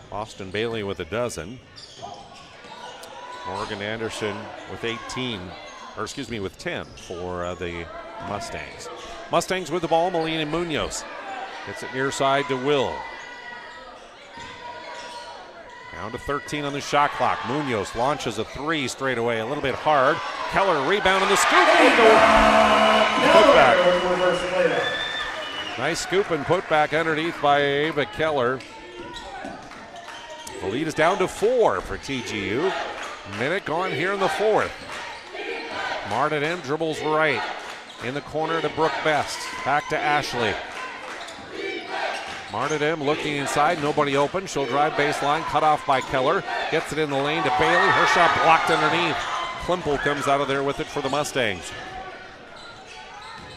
Boston Bailey with a dozen. Morgan Anderson with 10 for the Mustangs. Mustangs with the ball, Melina Munoz. Gets it near side to Will. Down to 13 on the shot clock. Munoz launches a 3 straight away, a little bit hard. Keller rebound on the scoop. Putback. Nice scoop and putback underneath by Ava Keller. The lead is down to 4 for TGU. Minute gone here in the fourth. Martyrdom dribbles right. In the corner to Brooke Best. Back to Ashley. Martyrdom looking inside. Nobody open. She'll drive baseline. Cut off by Keller. Gets it in the lane to Bailey. Her shot blocked underneath. Klimple comes out of there with it for the Mustangs.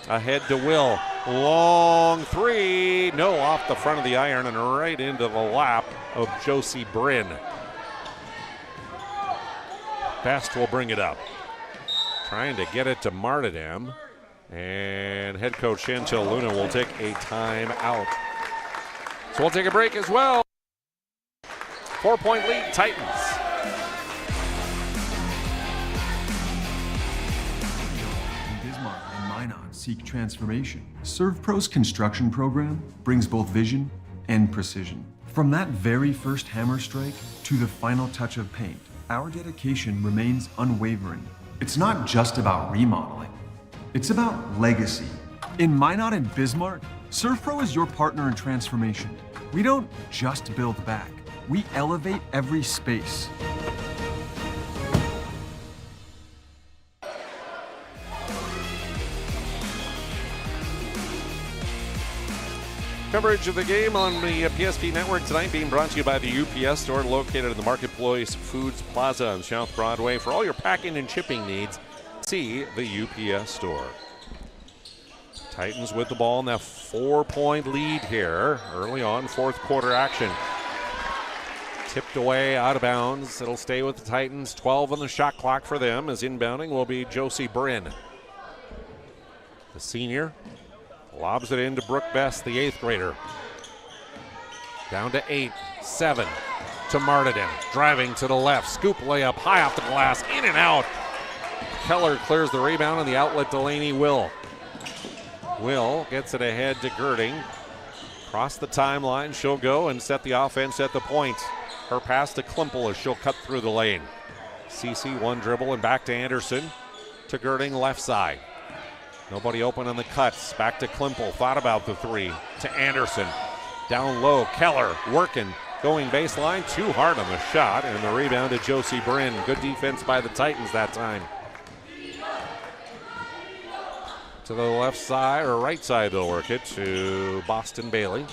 Ahead to Will. Long 3. No, off the front of the iron and right into the lap of Josie Bryn. Best will bring it up. Trying to get it to Martyrdom. And head coach Chantel Luna will take a timeout. So we'll take a break as well. 4-point lead, Titans. Bismarck and Minot seek transformation. ServPro's construction program brings both vision and precision. From that very first hammer strike to the final touch of paint, our dedication remains unwavering. It's not just about remodeling. It's about legacy. In Minot and Bismarck, ServPro is your partner in transformation. We don't just build back. We elevate every space. Coverage of the game on the PSP Network tonight being brought to you by the UPS Store, located in the Marketplace Foods Plaza on South Broadway. For all your packing and shipping needs, see the UPS Store. Titans with the ball in that 4-point lead here early on, fourth quarter action. Tipped away out of bounds. It'll stay with the Titans. 12 on the shot clock for them, as inbounding will be Josie Bryn. The senior lobs it into Brooke Best, the 8th grader. Down to 8, 7 to Martyrdom. Driving to the left, scoop layup high off the glass, in and out. Keller clears the rebound, and the outlet Delaney Will. Will gets it ahead to Girding. Across the timeline, she'll go and set the offense at the point. Her pass to Klimpel as she'll cut through the lane. Cece one dribble and back to Anderson. To Girding, left side. Nobody open on the cuts. Back to Klimpel. Thought about the three. To Anderson. Down low. Keller working. Going baseline. Too hard on the shot. And the rebound to Josie Bryn. Good defense by the Titans that time. To the left side, or right side, they'll work it to Boston Bailey.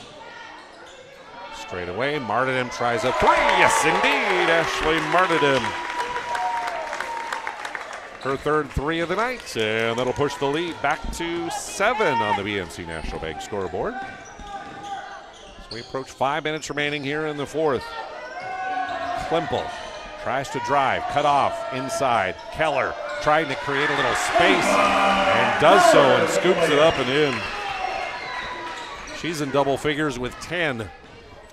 Straight away. Martyrdom tries a three. Yes, indeed. Ashley Martyrdom. Her third three of the night, and that'll push the lead back to 7 on the BMC National Bank scoreboard. As we approach 5 minutes remaining here in the fourth. Klimpel tries to drive, cut off inside. Keller trying to create a little space and does so and scoops it up and in. She's in double figures with 10,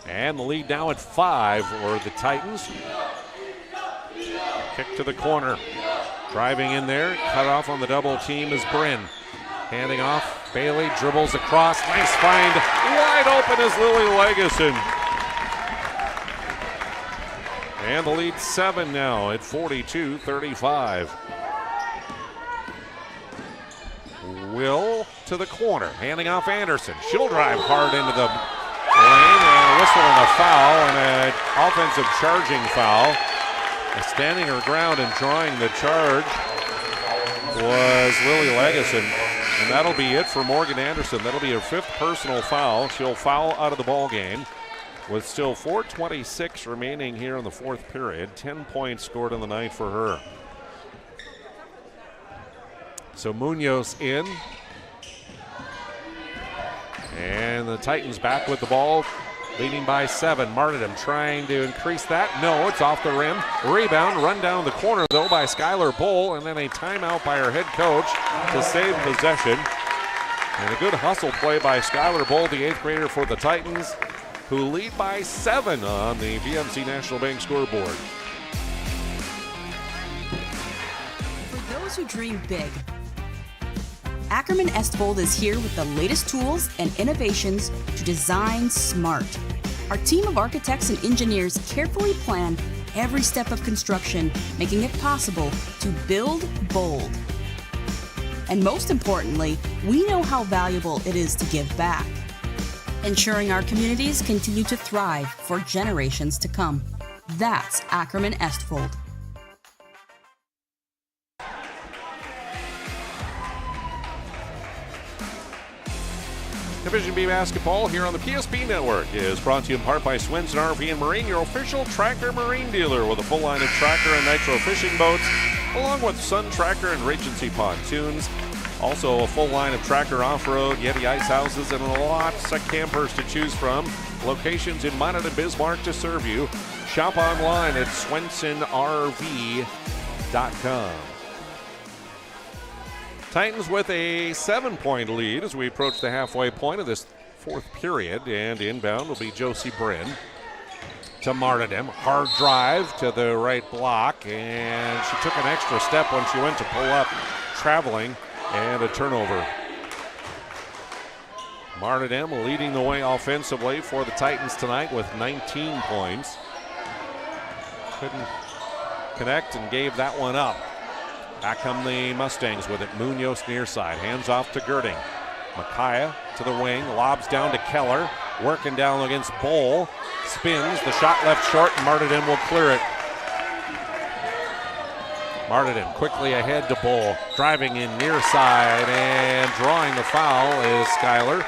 and the lead now at 5 for the Titans. Kick to the corner. Driving in there, cut off on the double team is Bryn. Handing off, Bailey dribbles across, nice find, wide open is Lily Legason. And the lead 7 now at 42-35. Will to the corner, handing off Anderson. She'll drive hard into the lane, and a whistle and a foul, and an offensive charging foul. Standing her ground and drawing the charge was Lily Legason, and that'll be it for Morgan Anderson. That'll be her 5th personal foul. She'll foul out of the ball game with still 4:26 remaining here in the fourth period. 10 points scored in the night for her. So Munoz in, and the Titans back with the ball, leading by 7. Martyrdom trying to increase that. No, it's off the rim. Rebound, run down the corner, though, by Skylar Bull, and then a timeout by her head coach to save possession. And a good hustle play by Skylar Bull, the 8th grader for the Titans, who lead by 7 on the BMC National Bank scoreboard. For those who dream big, Ackerman Estvold is here with the latest tools and innovations to design smart. Our team of architects and engineers carefully plan every step of construction, making it possible to build bold. And most importantly, we know how valuable it is to give back, ensuring our communities continue to thrive for generations to come. That's Ackerman Estvold. Division B basketball here on the PSP Network is brought to you in part by Swenson RV and Marine, your official Tracker Marine dealer with a full line of Tracker and Nitro fishing boats, along with Sun Tracker and Regency pontoons. Also a full line of Tracker off-road, Yeti ice houses, and lots of campers to choose from. Locations in Minot and Bismarck to serve you. Shop online at swensonrv.com. Titans with a 7-point lead as we approach the halfway point of this fourth period, and inbound will be Josie Bryn to Martyrdom. Hard drive to the right block, and she took an extra step when she went to pull up, traveling, and a turnover. Martyrdom leading the way offensively for the Titans tonight with 19 points. Couldn't connect and gave that one up. Back come the Mustangs with it. Munoz near side. Hands off to Girding. Micaiah to the wing. Lobs down to Keller. Working down against Bowl. Spins. The shot left short, and Martyrdom will clear it. Martyrdom quickly ahead to Bowl. Driving in near side and drawing the foul is Skylar.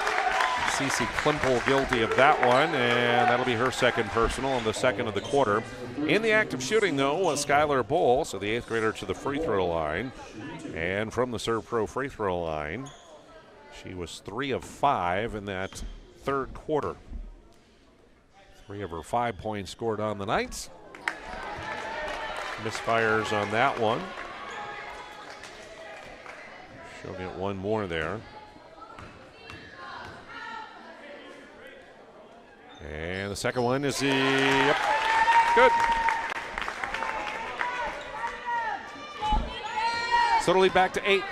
Cece Klimpel guilty of that one, and that'll be her second personal and the second of the quarter. In the act of shooting, though, was Skylar Bull, so the 8th grader to the free throw line. And from the Serve Pro free throw line, she was 3 of 5 in that third quarter. 3 of her 5 points scored on the night. Misfires on that one. She'll get one more there. And the second one is yep, good. So to lead back to 8.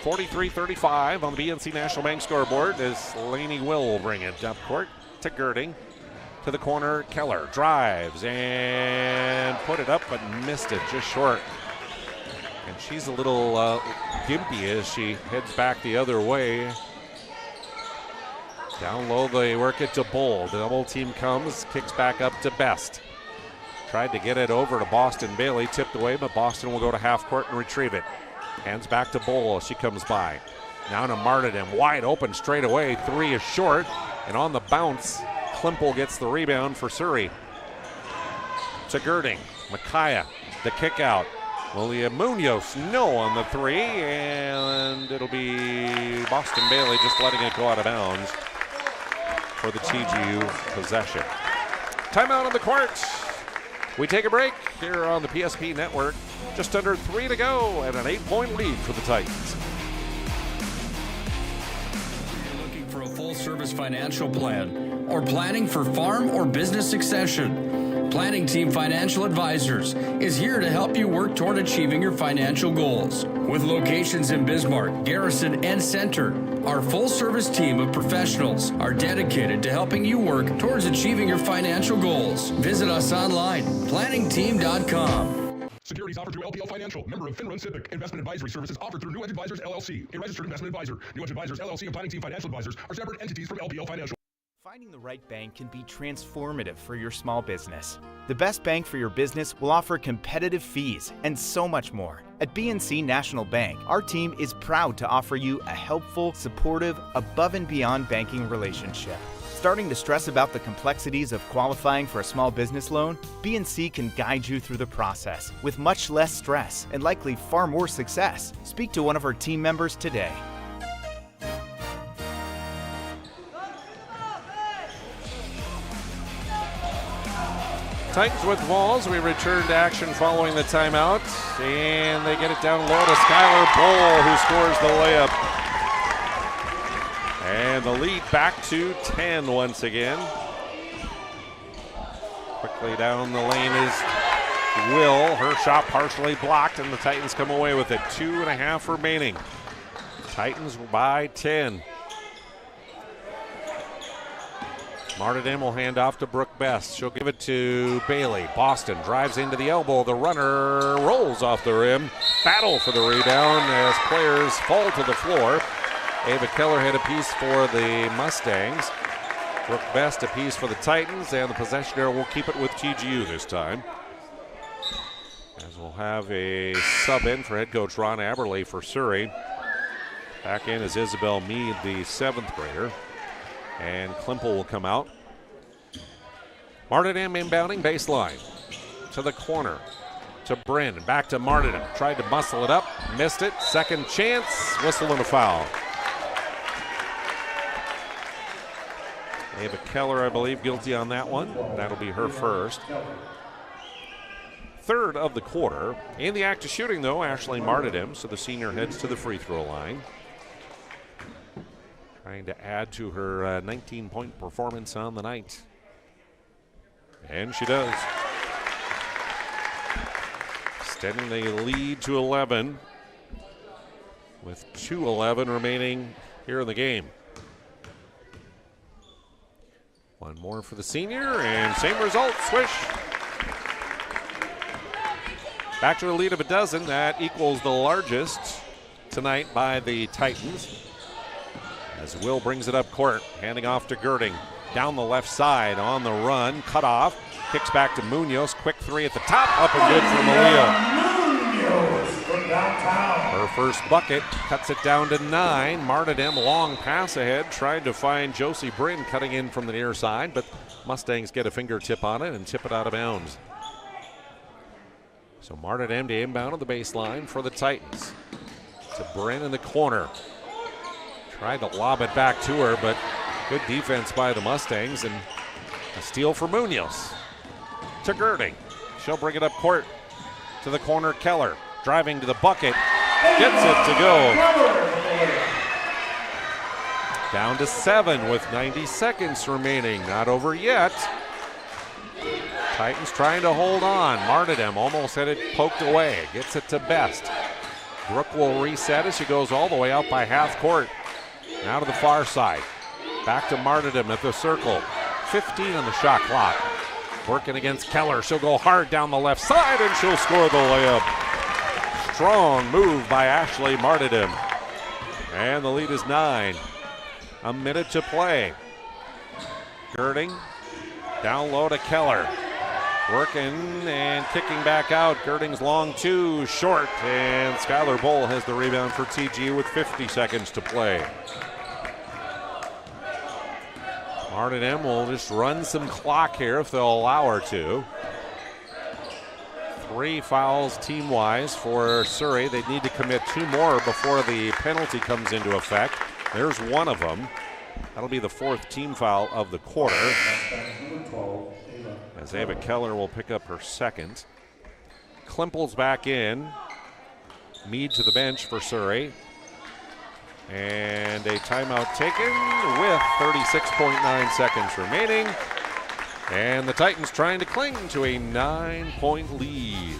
43-35 on the BNC National Bank scoreboard as Lainey will bring it up court to Girding. To the corner, Keller drives and put it up but missed it just short. And she's a little gimpy as she heads back the other way. Down low they work it to Bull. The double team comes, kicks back up to Best. Tried to get it over to Boston Bailey, tipped away, but Boston will go to half court and retrieve it. Hands back to Bull as she comes by. Now to Martyrdom, wide open straight away. 3 is short, and on the bounce, Klimpel gets the rebound for Surrey. To Girding, Micaiah, the kick out. Lilia Munoz, no on the 3, and it'll be Boston Bailey just letting it go out of bounds for the TGU possession. Timeout on the court. We take a break here on the PSP Network. Just under 3 to go and an 8-point lead for the Titans. You're looking for a full-service financial plan or planning for farm or business succession. Planning Team Financial Advisors is here to help you work toward achieving your financial goals. With locations in Bismarck, Garrison, and Center, our full-service team of professionals are dedicated to helping you work towards achieving your financial goals. Visit us online, planningteam.com. Securities offered through LPL Financial, member of Finrun Civic. Investment advisory services offered through New Edge Advisors, LLC, a registered investment advisor. New Edge Advisors, LLC, and Planning Team Financial Advisors are separate entities from LPL Financial. Finding the right bank can be transformative for your small business. The best bank for your business will offer competitive fees and so much more. At BNC National Bank, our team is proud to offer you a helpful, supportive, above and beyond banking relationship. Starting to stress about the complexities of qualifying for a small business loan? BNC can guide you through the process with much less stress and likely far more success. Speak to one of our team members today. Titans with balls. We return to action following the timeout. And they get it down low to Skylar Bull, who scores the layup. And the lead back to 10 once again. Quickly down the lane is Will. Her shot partially blocked, and the Titans come away with it. 2.5 remaining. Titans by 10. Martyrdom will hand off to Brooke Best. She'll give it to Bailey. Boston drives into the elbow. The runner rolls off the rim. Battle for the rebound as players fall to the floor. Ava Keller had a piece for the Mustangs. Brooke Best a piece for the Titans, and the possession arrow will keep it with TGU this time. As we'll have a sub in for head coach Ron Aberley for Surrey. Back in is Isabel Mead, the 7th grader. And Klimpel will come out. Martyrdom inbounding baseline. To the corner. To Bryn. Back to Martyrdom. Tried to muscle it up. Missed it. Second chance. Whistle and a foul. Ava Keller, I believe, guilty on that one. That'll be her first. Third of the quarter. In the act of shooting, though, Ashley Martyrdom. So the senior heads to the free throw line. Trying to add to her 19-point performance on the night. And she does. Extending the lead to 11 with 2:11 remaining here in the game. One more for the senior, and same result, swish. Back to a lead of a dozen. That equals the largest tonight by the Titans. As Will brings it up court, handing off to Girding. Down the left side on the run, cut off. Kicks back to Munoz, quick 3 at the top, up and good for Malia. Her first bucket cuts it down to 9. Martyrdom, long pass ahead, tried to find Josie Bryn cutting in from the near side, but Mustangs get a fingertip on it and tip it out of bounds. So Martyrdom to inbound on the baseline for the Titans. To Bryn in the corner. Tried to lob it back to her, but good defense by the Mustangs, and a steal for Munoz. To Girding. She'll bring it up court to the corner. Keller driving to the bucket. Gets it to go. Down to 7 with 90 seconds remaining. Not over yet. Titans trying to hold on. Martyrdom almost had it poked away. Gets it to Best. Brooke will reset as she goes all the way out by half court. Now to the far side. Back to Martyrdom at the circle. 15 on the shot clock. Working against Keller. She'll go hard down the left side and she'll score the layup. Strong move by Ashley Martyrdom. And the lead is 9. A minute to play. Girding down low to Keller. Working and kicking back out. Girding's long two, short, and Skylar Bull has the rebound for TG with 50 seconds to play. Martyrdom will just run some clock here if they'll allow her to. 3 fouls team-wise for Surrey. They need to commit 2 more before the penalty comes into effect. There's one of them. That'll be the 4th team foul of the quarter. As Ava Keller will pick up her 2nd. Klimpel's back in. Mead to the bench for Surrey. And a timeout taken with 36.9 seconds remaining. And the Titans trying to cling to a 9-point lead.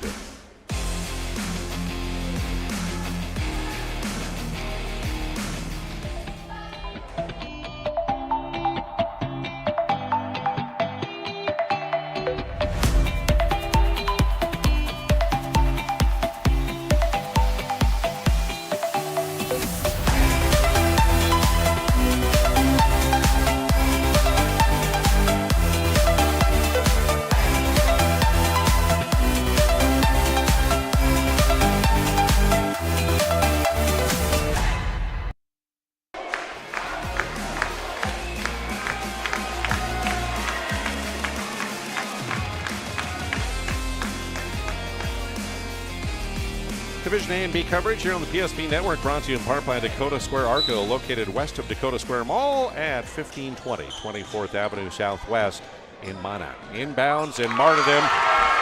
Division A and B coverage here on the PSP Network, brought to you in part by Dakota Square Arco, located west of Dakota Square Mall at 1520 24th Avenue Southwest in Monarch. Inbounds and Martyrdom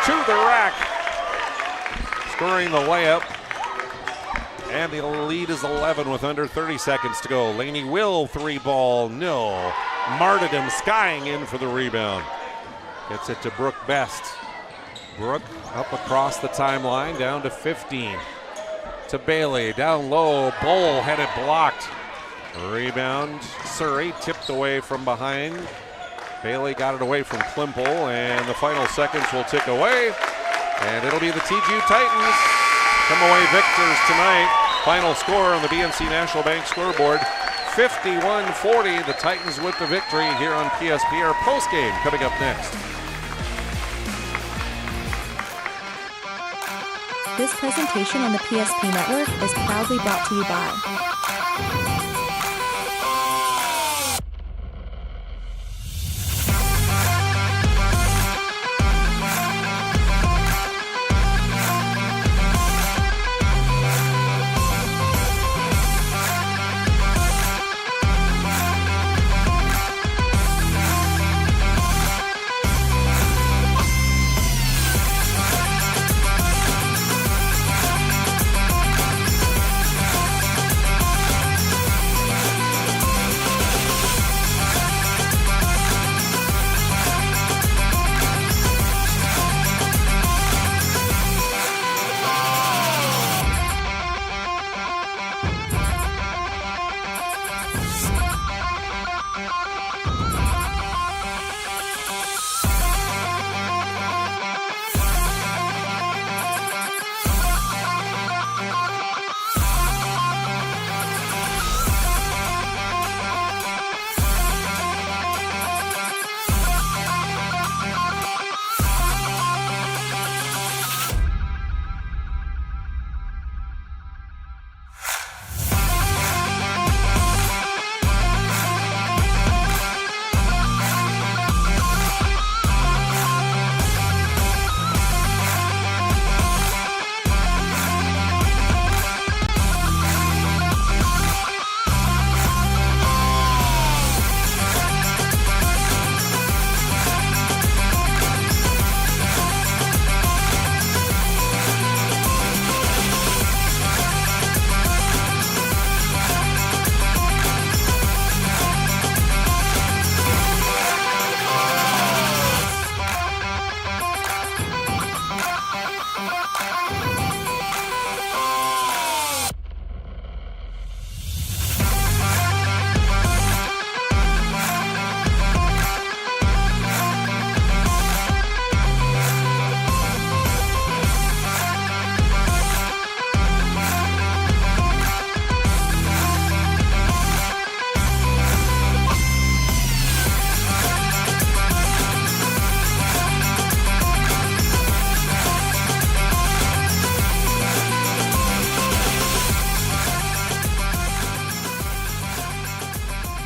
to the rack, scoring the layup. And the lead is 11 with under 30 seconds to go. Laney will 3-ball, no. Martyrdom skying in for the rebound. Gets it to Brooke Best. Brooke up across the timeline, down to 15. To Bailey, down low, Bull had it blocked. Rebound, Surrey tipped away from behind. Bailey got it away from Klimpel, and the final seconds will tick away. And it'll be the TGU Titans come away victors tonight. Final score on the BNC National Bank scoreboard, 51-40. The Titans with the victory here on PSP. Our postgame coming up next. This presentation on the PSP Network is proudly brought to you by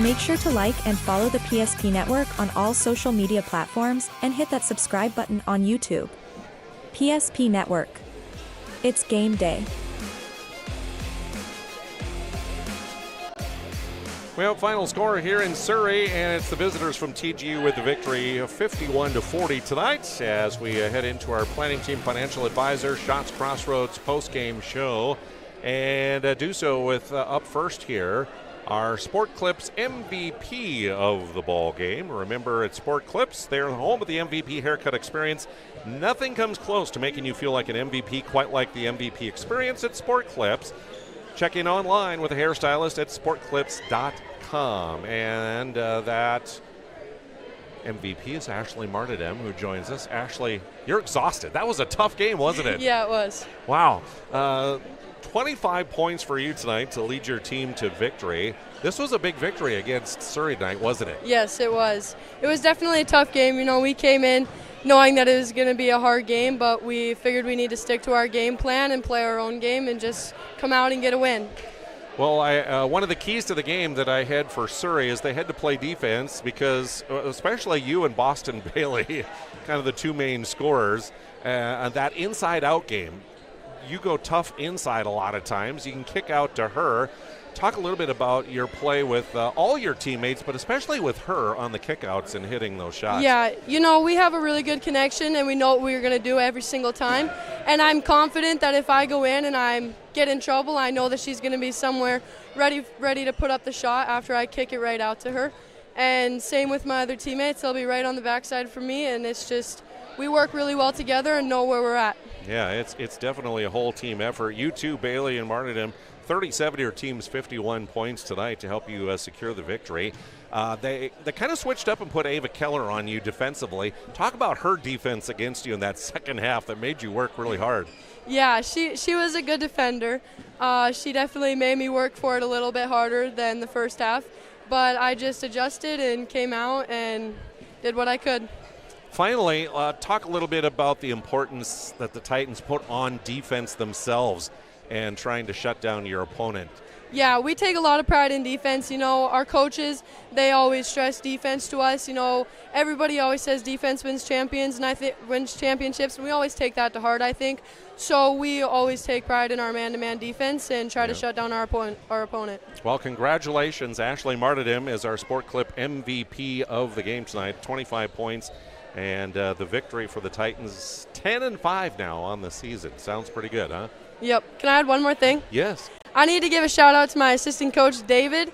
Make sure to like and follow the PSP Network on all social media platforms and hit that subscribe button on YouTube. PSP Network. It's game day. Well, final score here in Surrey, and it's the visitors from TGU with the victory of 51-40 tonight as we head into our planning team financial advisor, Shots Crossroads post-game show. And do so with up first here, our Sport Clips MVP of the ball game. Remember, at Sport Clips, they're home of the MVP haircut experience. Nothing comes close to making you feel like an MVP quite like the MVP experience at Sport Clips. Check in online with a hairstylist at sportclips.com. And that MVP is Ashley Martindem, who joins us. Ashley, you're exhausted. That was a tough game, wasn't it? Yeah, it was. Wow. 25 points for you tonight to lead your team to victory. This was a big victory against Surrey tonight, wasn't it? Yes, it was. It was definitely a tough game. You know, we came in knowing that it was going to be a hard game, but we figured we need to stick to our game plan and play our own game and just come out and get a win. Well, one of the keys to the game that I had for Surrey is they had to play defense because especially you and Boston Bailey, kind of the two main scorers, that inside-out game. You go tough inside a lot of times. You can kick out to her. Talk a little bit about your play with all your teammates, but especially with her on the kickouts and hitting those shots. Yeah, you know, we have a really good connection, and we know what we're going to do every single time. And I'm confident that if I go in and I get in trouble, I know that she's going to be somewhere ready to put up the shot after I kick it right out to her. And same with my other teammates. They'll be right on the backside for me, and it's just we work really well together and know where we're at. Yeah, it's definitely a whole team effort. You two, Bailey and Martindem, 37 of your team's 51 points tonight to help you secure the victory. They kind of switched up and put Ava Keller on you defensively. Talk about her defense against you in that second half that made you work really hard. Yeah, she was a good defender. She definitely made me work for it a little bit harder than the first half, but I just adjusted and came out and did what I could. Finally, talk a little bit about the importance that the Titans put on defense themselves and trying to shut down your opponent. Yeah, we take a lot of pride in defense. You know, our coaches, they always stress defense to us. You know, everybody always says defense wins champions, and I think wins championships, and we always take that to heart, I think. So we always take pride in our man-to-man defense and try to shut down our opponent. Well, congratulations. Ashley Martindem is our Sport Clip MVP of the game tonight, 25 points. And the victory for the Titans, 10-5 now on the season. Sounds pretty good, huh? Yep. Can I add one more thing? Yes. I need to give a shout-out to my assistant coach, David.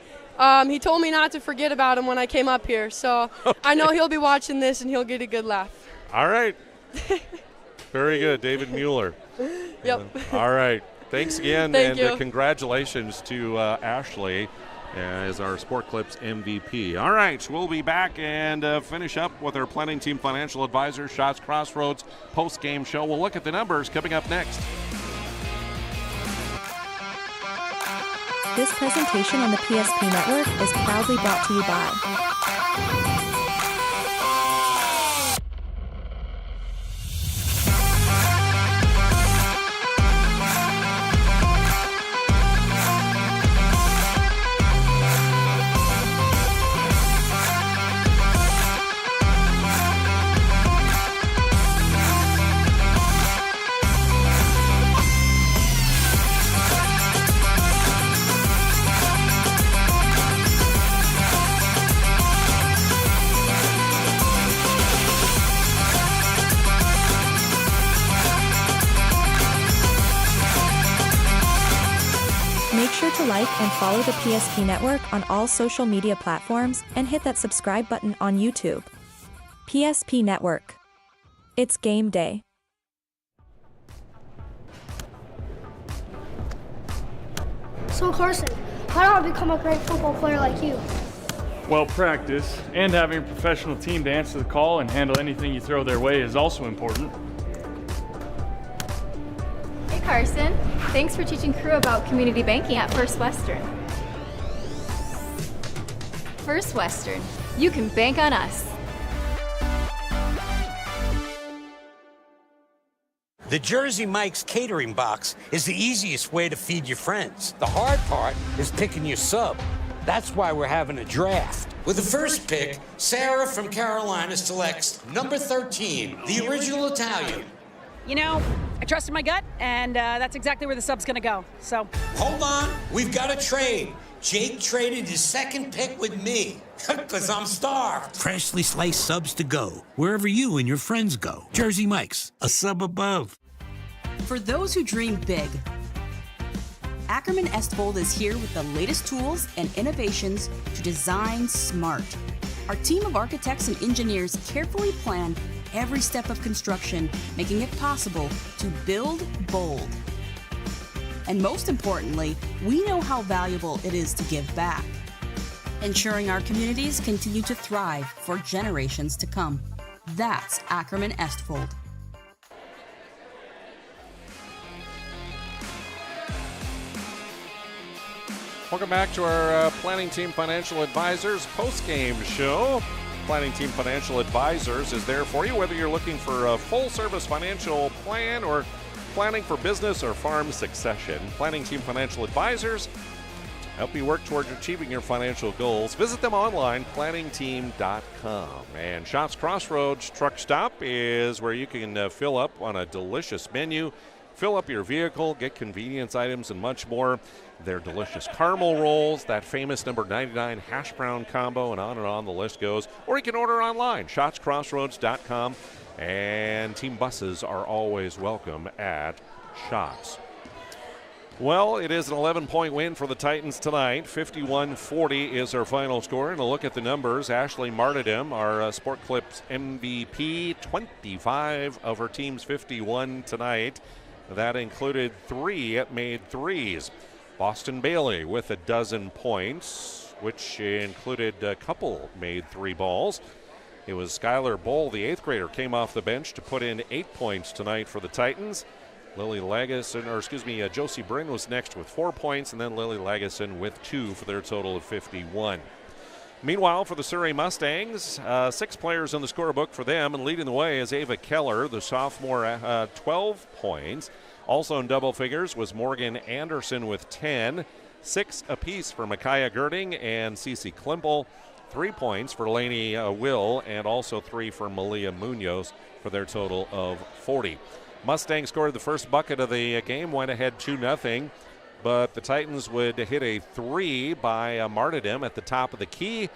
He told me not to forget about him when I came up here. So I know he'll be watching this, and he'll get a good laugh. All right. Very good, David Mueller. Yep. All right. Thanks again, Thank you. Congratulations to Ashley as our Sport Clips MVP. All right, we'll be back and finish up with our planning team financial advisor, Shots Crossroads post-game show. We'll look at the numbers coming up next. This presentation on the PSP Network is proudly brought to you by Make sure to like and follow the PSP Network on all social media platforms and hit that subscribe button on YouTube. PSP Network. It's game day. So Carson, how do I become a great football player like you? Well, practice and having a professional team to answer the call and handle anything you throw their way is also important. Hey Carson, thanks for teaching crew about community banking at First Western. First Western, you can bank on us. The Jersey Mike's catering box is the easiest way to feed your friends. The hard part is picking your sub. That's why we're having a draft. With the first pick, Sarah from Carolina selects number 13, the original Italian. You know, I trusted my gut, and that's exactly where the sub's going to go. So Hold on, we've got a trade. Jake traded his second pick with me, because I'm starved. Freshly sliced subs to go, wherever you and your friends go. Jersey Mike's, a sub above. For those who dream big, Ackerman Estvold is here with the latest tools and innovations to design smart. Our team of architects and engineers carefully plan every step of construction, making it possible to build bold. And most importantly, we know how valuable it is to give back, ensuring our communities continue to thrive for generations to come. That's Ackerman Estvold. Welcome back to our Planning Team Financial Advisors post-game show. Planning Team Financial Advisors is there for you, whether you're looking for a full-service financial plan or planning for business or farm succession. Planning Team Financial Advisors help you work towards achieving your financial goals. Visit them online, planningteam.com. And Shots Crossroads Truck Stop is where you can fill up on a delicious menu, fill up your vehicle, get convenience items, and much more. Their delicious caramel rolls, that famous number 99 hash brown combo, and on the list goes. Or you can order online, shotscrossroads.com. And team buses are always welcome at Shots. Well, it is an 11-point win for the Titans tonight. 51-40 is our final score. And a look at the numbers, Ashley Martyrdom, our Sport Clips MVP, 25 of her team's 51 tonight. That included 3 made threes. Boston Bailey with 12 points, which included a couple made 3 balls. It was Skylar Bowl, the 8th grader, came off the bench to put in 8 points tonight for the Titans. Josie Bryn was next with 4 points, and then Lily Lageson with 2 for their total of 51. Meanwhile, for the Surrey Mustangs, 6 players in the scorebook for them, and leading the way is Ava Keller, the sophomore, 12 points. Also in double figures was Morgan Anderson with 10, 6 apiece for Micaiah Girding and Cece Klimple, 3 points for Lainey Will, and also 3 for Malia Munoz for their total of 40. Mustangs scored the first bucket of the game, went ahead 2-0, but the Titans would hit a 3 by Martyrdom at the top of the key.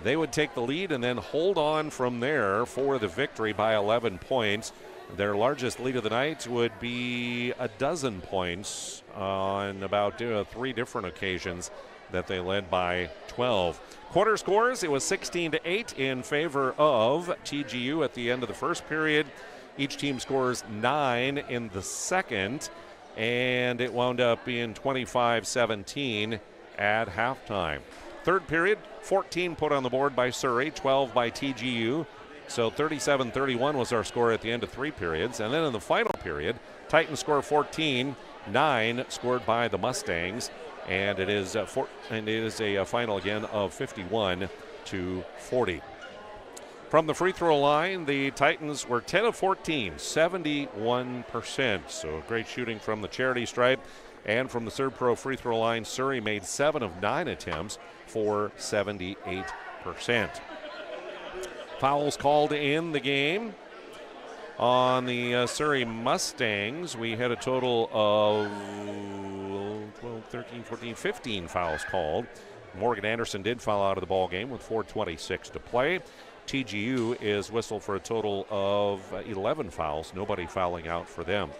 They would take the lead and then hold on from there for the victory by 11 points. Their largest lead of the night would be 12 points on about 3 different occasions that they led by 12. Quarter scores, it was 16-8 in favor of TGU at the end of the first period. Each team scores 9 in the second, and it wound up being 25-17 at halftime. Third period, 14 put on the board by Surrey, 12 by TGU. So 37-31 was our score at the end of 3 periods. And then in the final period, Titans score 14, 9 scored by the Mustangs. And it is a final again of 51-40. From the free throw line, the Titans were 10 of 14, 71%. So great shooting from the charity stripe. And from the Serve Pro free throw line, Surrey made 7 of 9 attempts for 78%. Fouls called in the game. On the Surrey Mustangs, we had a total of 12, 13, 14, 15 fouls called. Morgan Anderson did foul out of the ball game with 4:26 to play. TGU is whistled for a total of 11 fouls, nobody fouling out for them.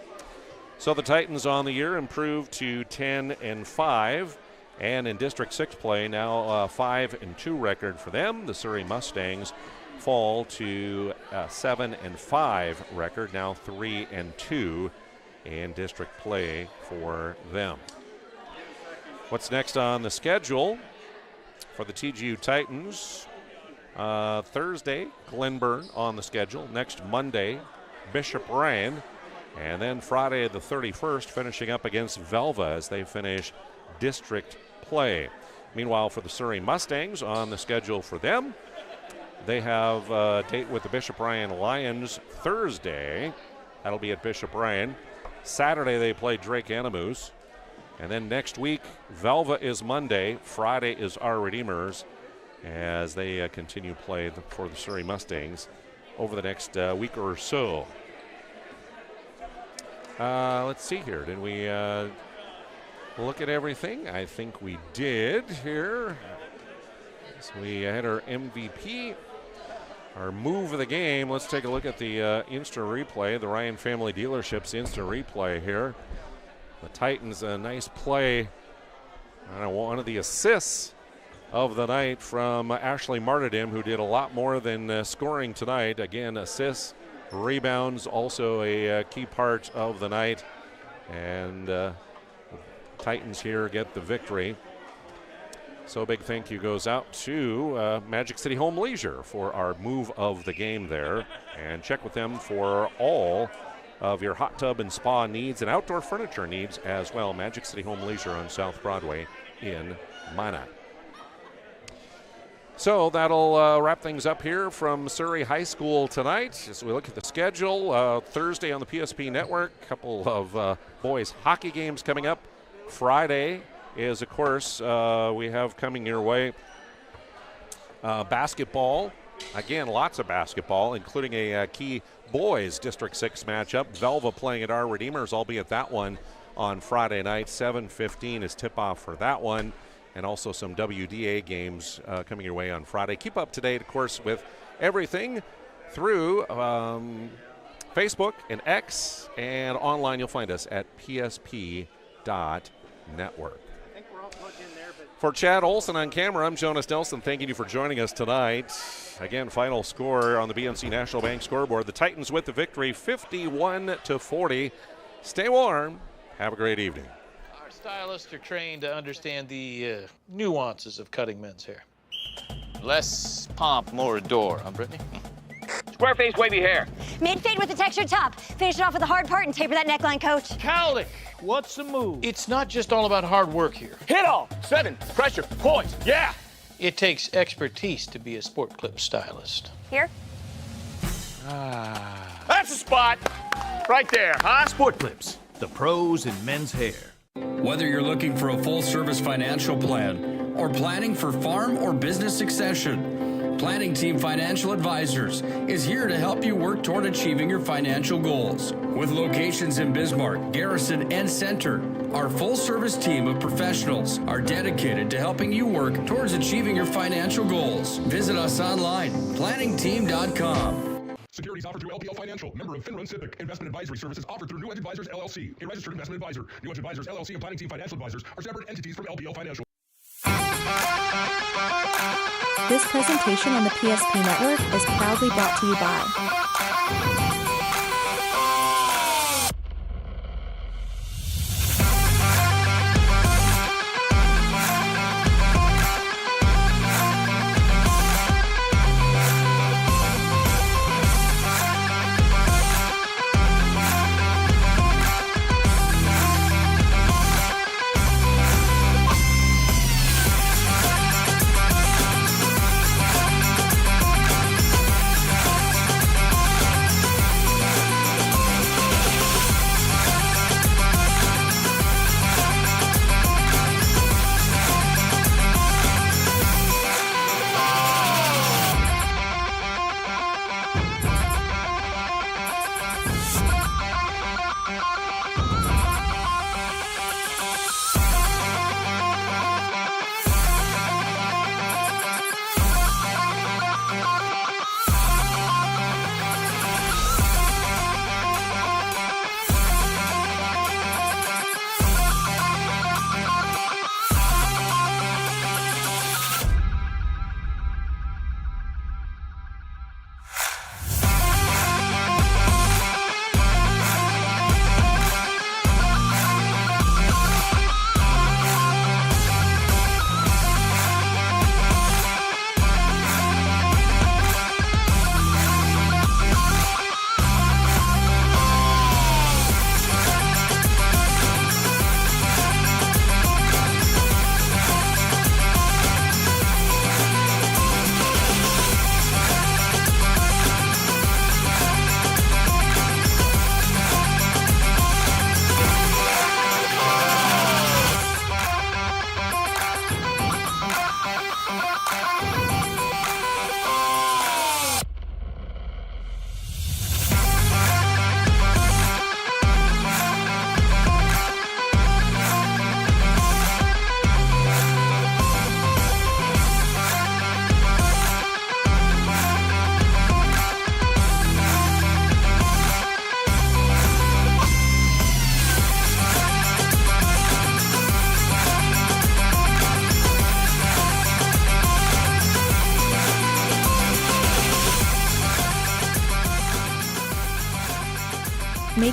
So the Titans on the year improved to 10-5, and in District 6 play now 5-2 record for them. The Surrey Mustangs fall to 7-5 record, now 3-2 in district play for them. What's next on the schedule for the TGU Titans? Thursday, Glenburn on the schedule. Next Monday, Bishop Ryan. And then Friday the 31st, finishing up against Velva as they finish district play. Meanwhile, for the Surrey Mustangs on the schedule for them, they have a date with the Bishop Ryan Lions Thursday. That'll be at Bishop Ryan. Saturday, they play Drake Animus. And then next week, Velva is Monday. Friday is our Redeemers as they continue play for the Surrey Mustangs over the next week or so. Let's see here. Did we look at everything? I think we did here. So we had our MVP, our move of the game. Let's take a look at the instant replay, the Ryan Family Dealerships instant replay here. The Titans, a nice play. One of the assists of the night from Ashley Martyrdom, who did a lot more than scoring tonight. Again, assists, rebounds, also a key part of the night. And the Titans here get the victory. So a big thank you goes out to Magic City Home Leisure for our move of the game there. And check with them for all of your hot tub and spa needs and outdoor furniture needs as well. Magic City Home Leisure on South Broadway in Minot. So that'll wrap things up here from Surrey High School tonight. As we look at the schedule, Thursday on the PSP Network, a couple of boys hockey games coming up. Friday is, of course, we have coming your way basketball. Again, lots of basketball, including a key boys District 6 matchup. Velva playing at our Redeemers, albeit that one on Friday night. 7:15 is tip-off for that one. And also some WDA games coming your way on Friday. Keep up to date, of course, with everything through Facebook and X. And online, you'll find us at psp.network. For Chad Olson on camera, I'm Jonas Nelson, thanking you for joining us tonight. Again, final score on the BNC National Bank scoreboard. The Titans with the victory, 51-40. Stay warm. Have a great evening. Our stylists are trained to understand the nuances of cutting men's hair. Less pomp, more adore, huh, Brittany? Square face, wavy hair. Mid-fade with a textured top. Finish it off with a hard part and taper that neckline, coach. Cowlick, what's the move? It's not just all about hard work here. Hit all. 7. Pressure. Points. Yeah. It takes expertise to be a sport clip stylist. Here. That's the spot. Right there, huh? Sport Clips, the pros in men's hair. Whether you're looking for a full-service financial plan or planning for farm or business succession, Planning Team Financial Advisors is here to help you work toward achieving your financial goals. With locations in Bismarck, Garrison, and Center, our full-service team of professionals are dedicated to helping you work towards achieving your financial goals. Visit us online, planningteam.com. Securities offered through LPL Financial, member of FinRun SIPC. Investment advisory services offered through New Edge Advisors, LLC, a registered investment advisor. New Edge Advisors, LLC, and Planning Team Financial Advisors are separate entities from LPL Financial. This presentation on the PSP Network is proudly brought to you by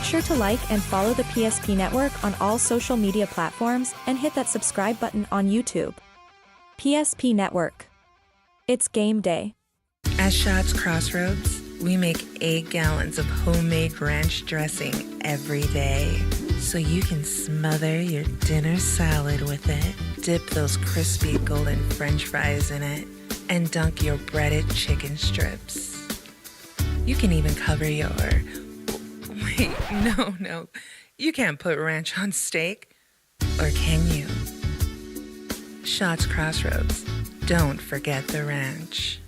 Make sure to like and follow the PSP Network on all social media platforms and hit that subscribe button on YouTube. PSP Network. It's game day. At Shots Crossroads, we make 8 gallons of homemade ranch dressing every day, so you can smother your dinner salad with it, dip those crispy golden French fries in it, and dunk your breaded chicken strips. You can even cover your... Wait, no. You can't put ranch on steak. Or can you? Shots Crossroads. Don't forget the ranch.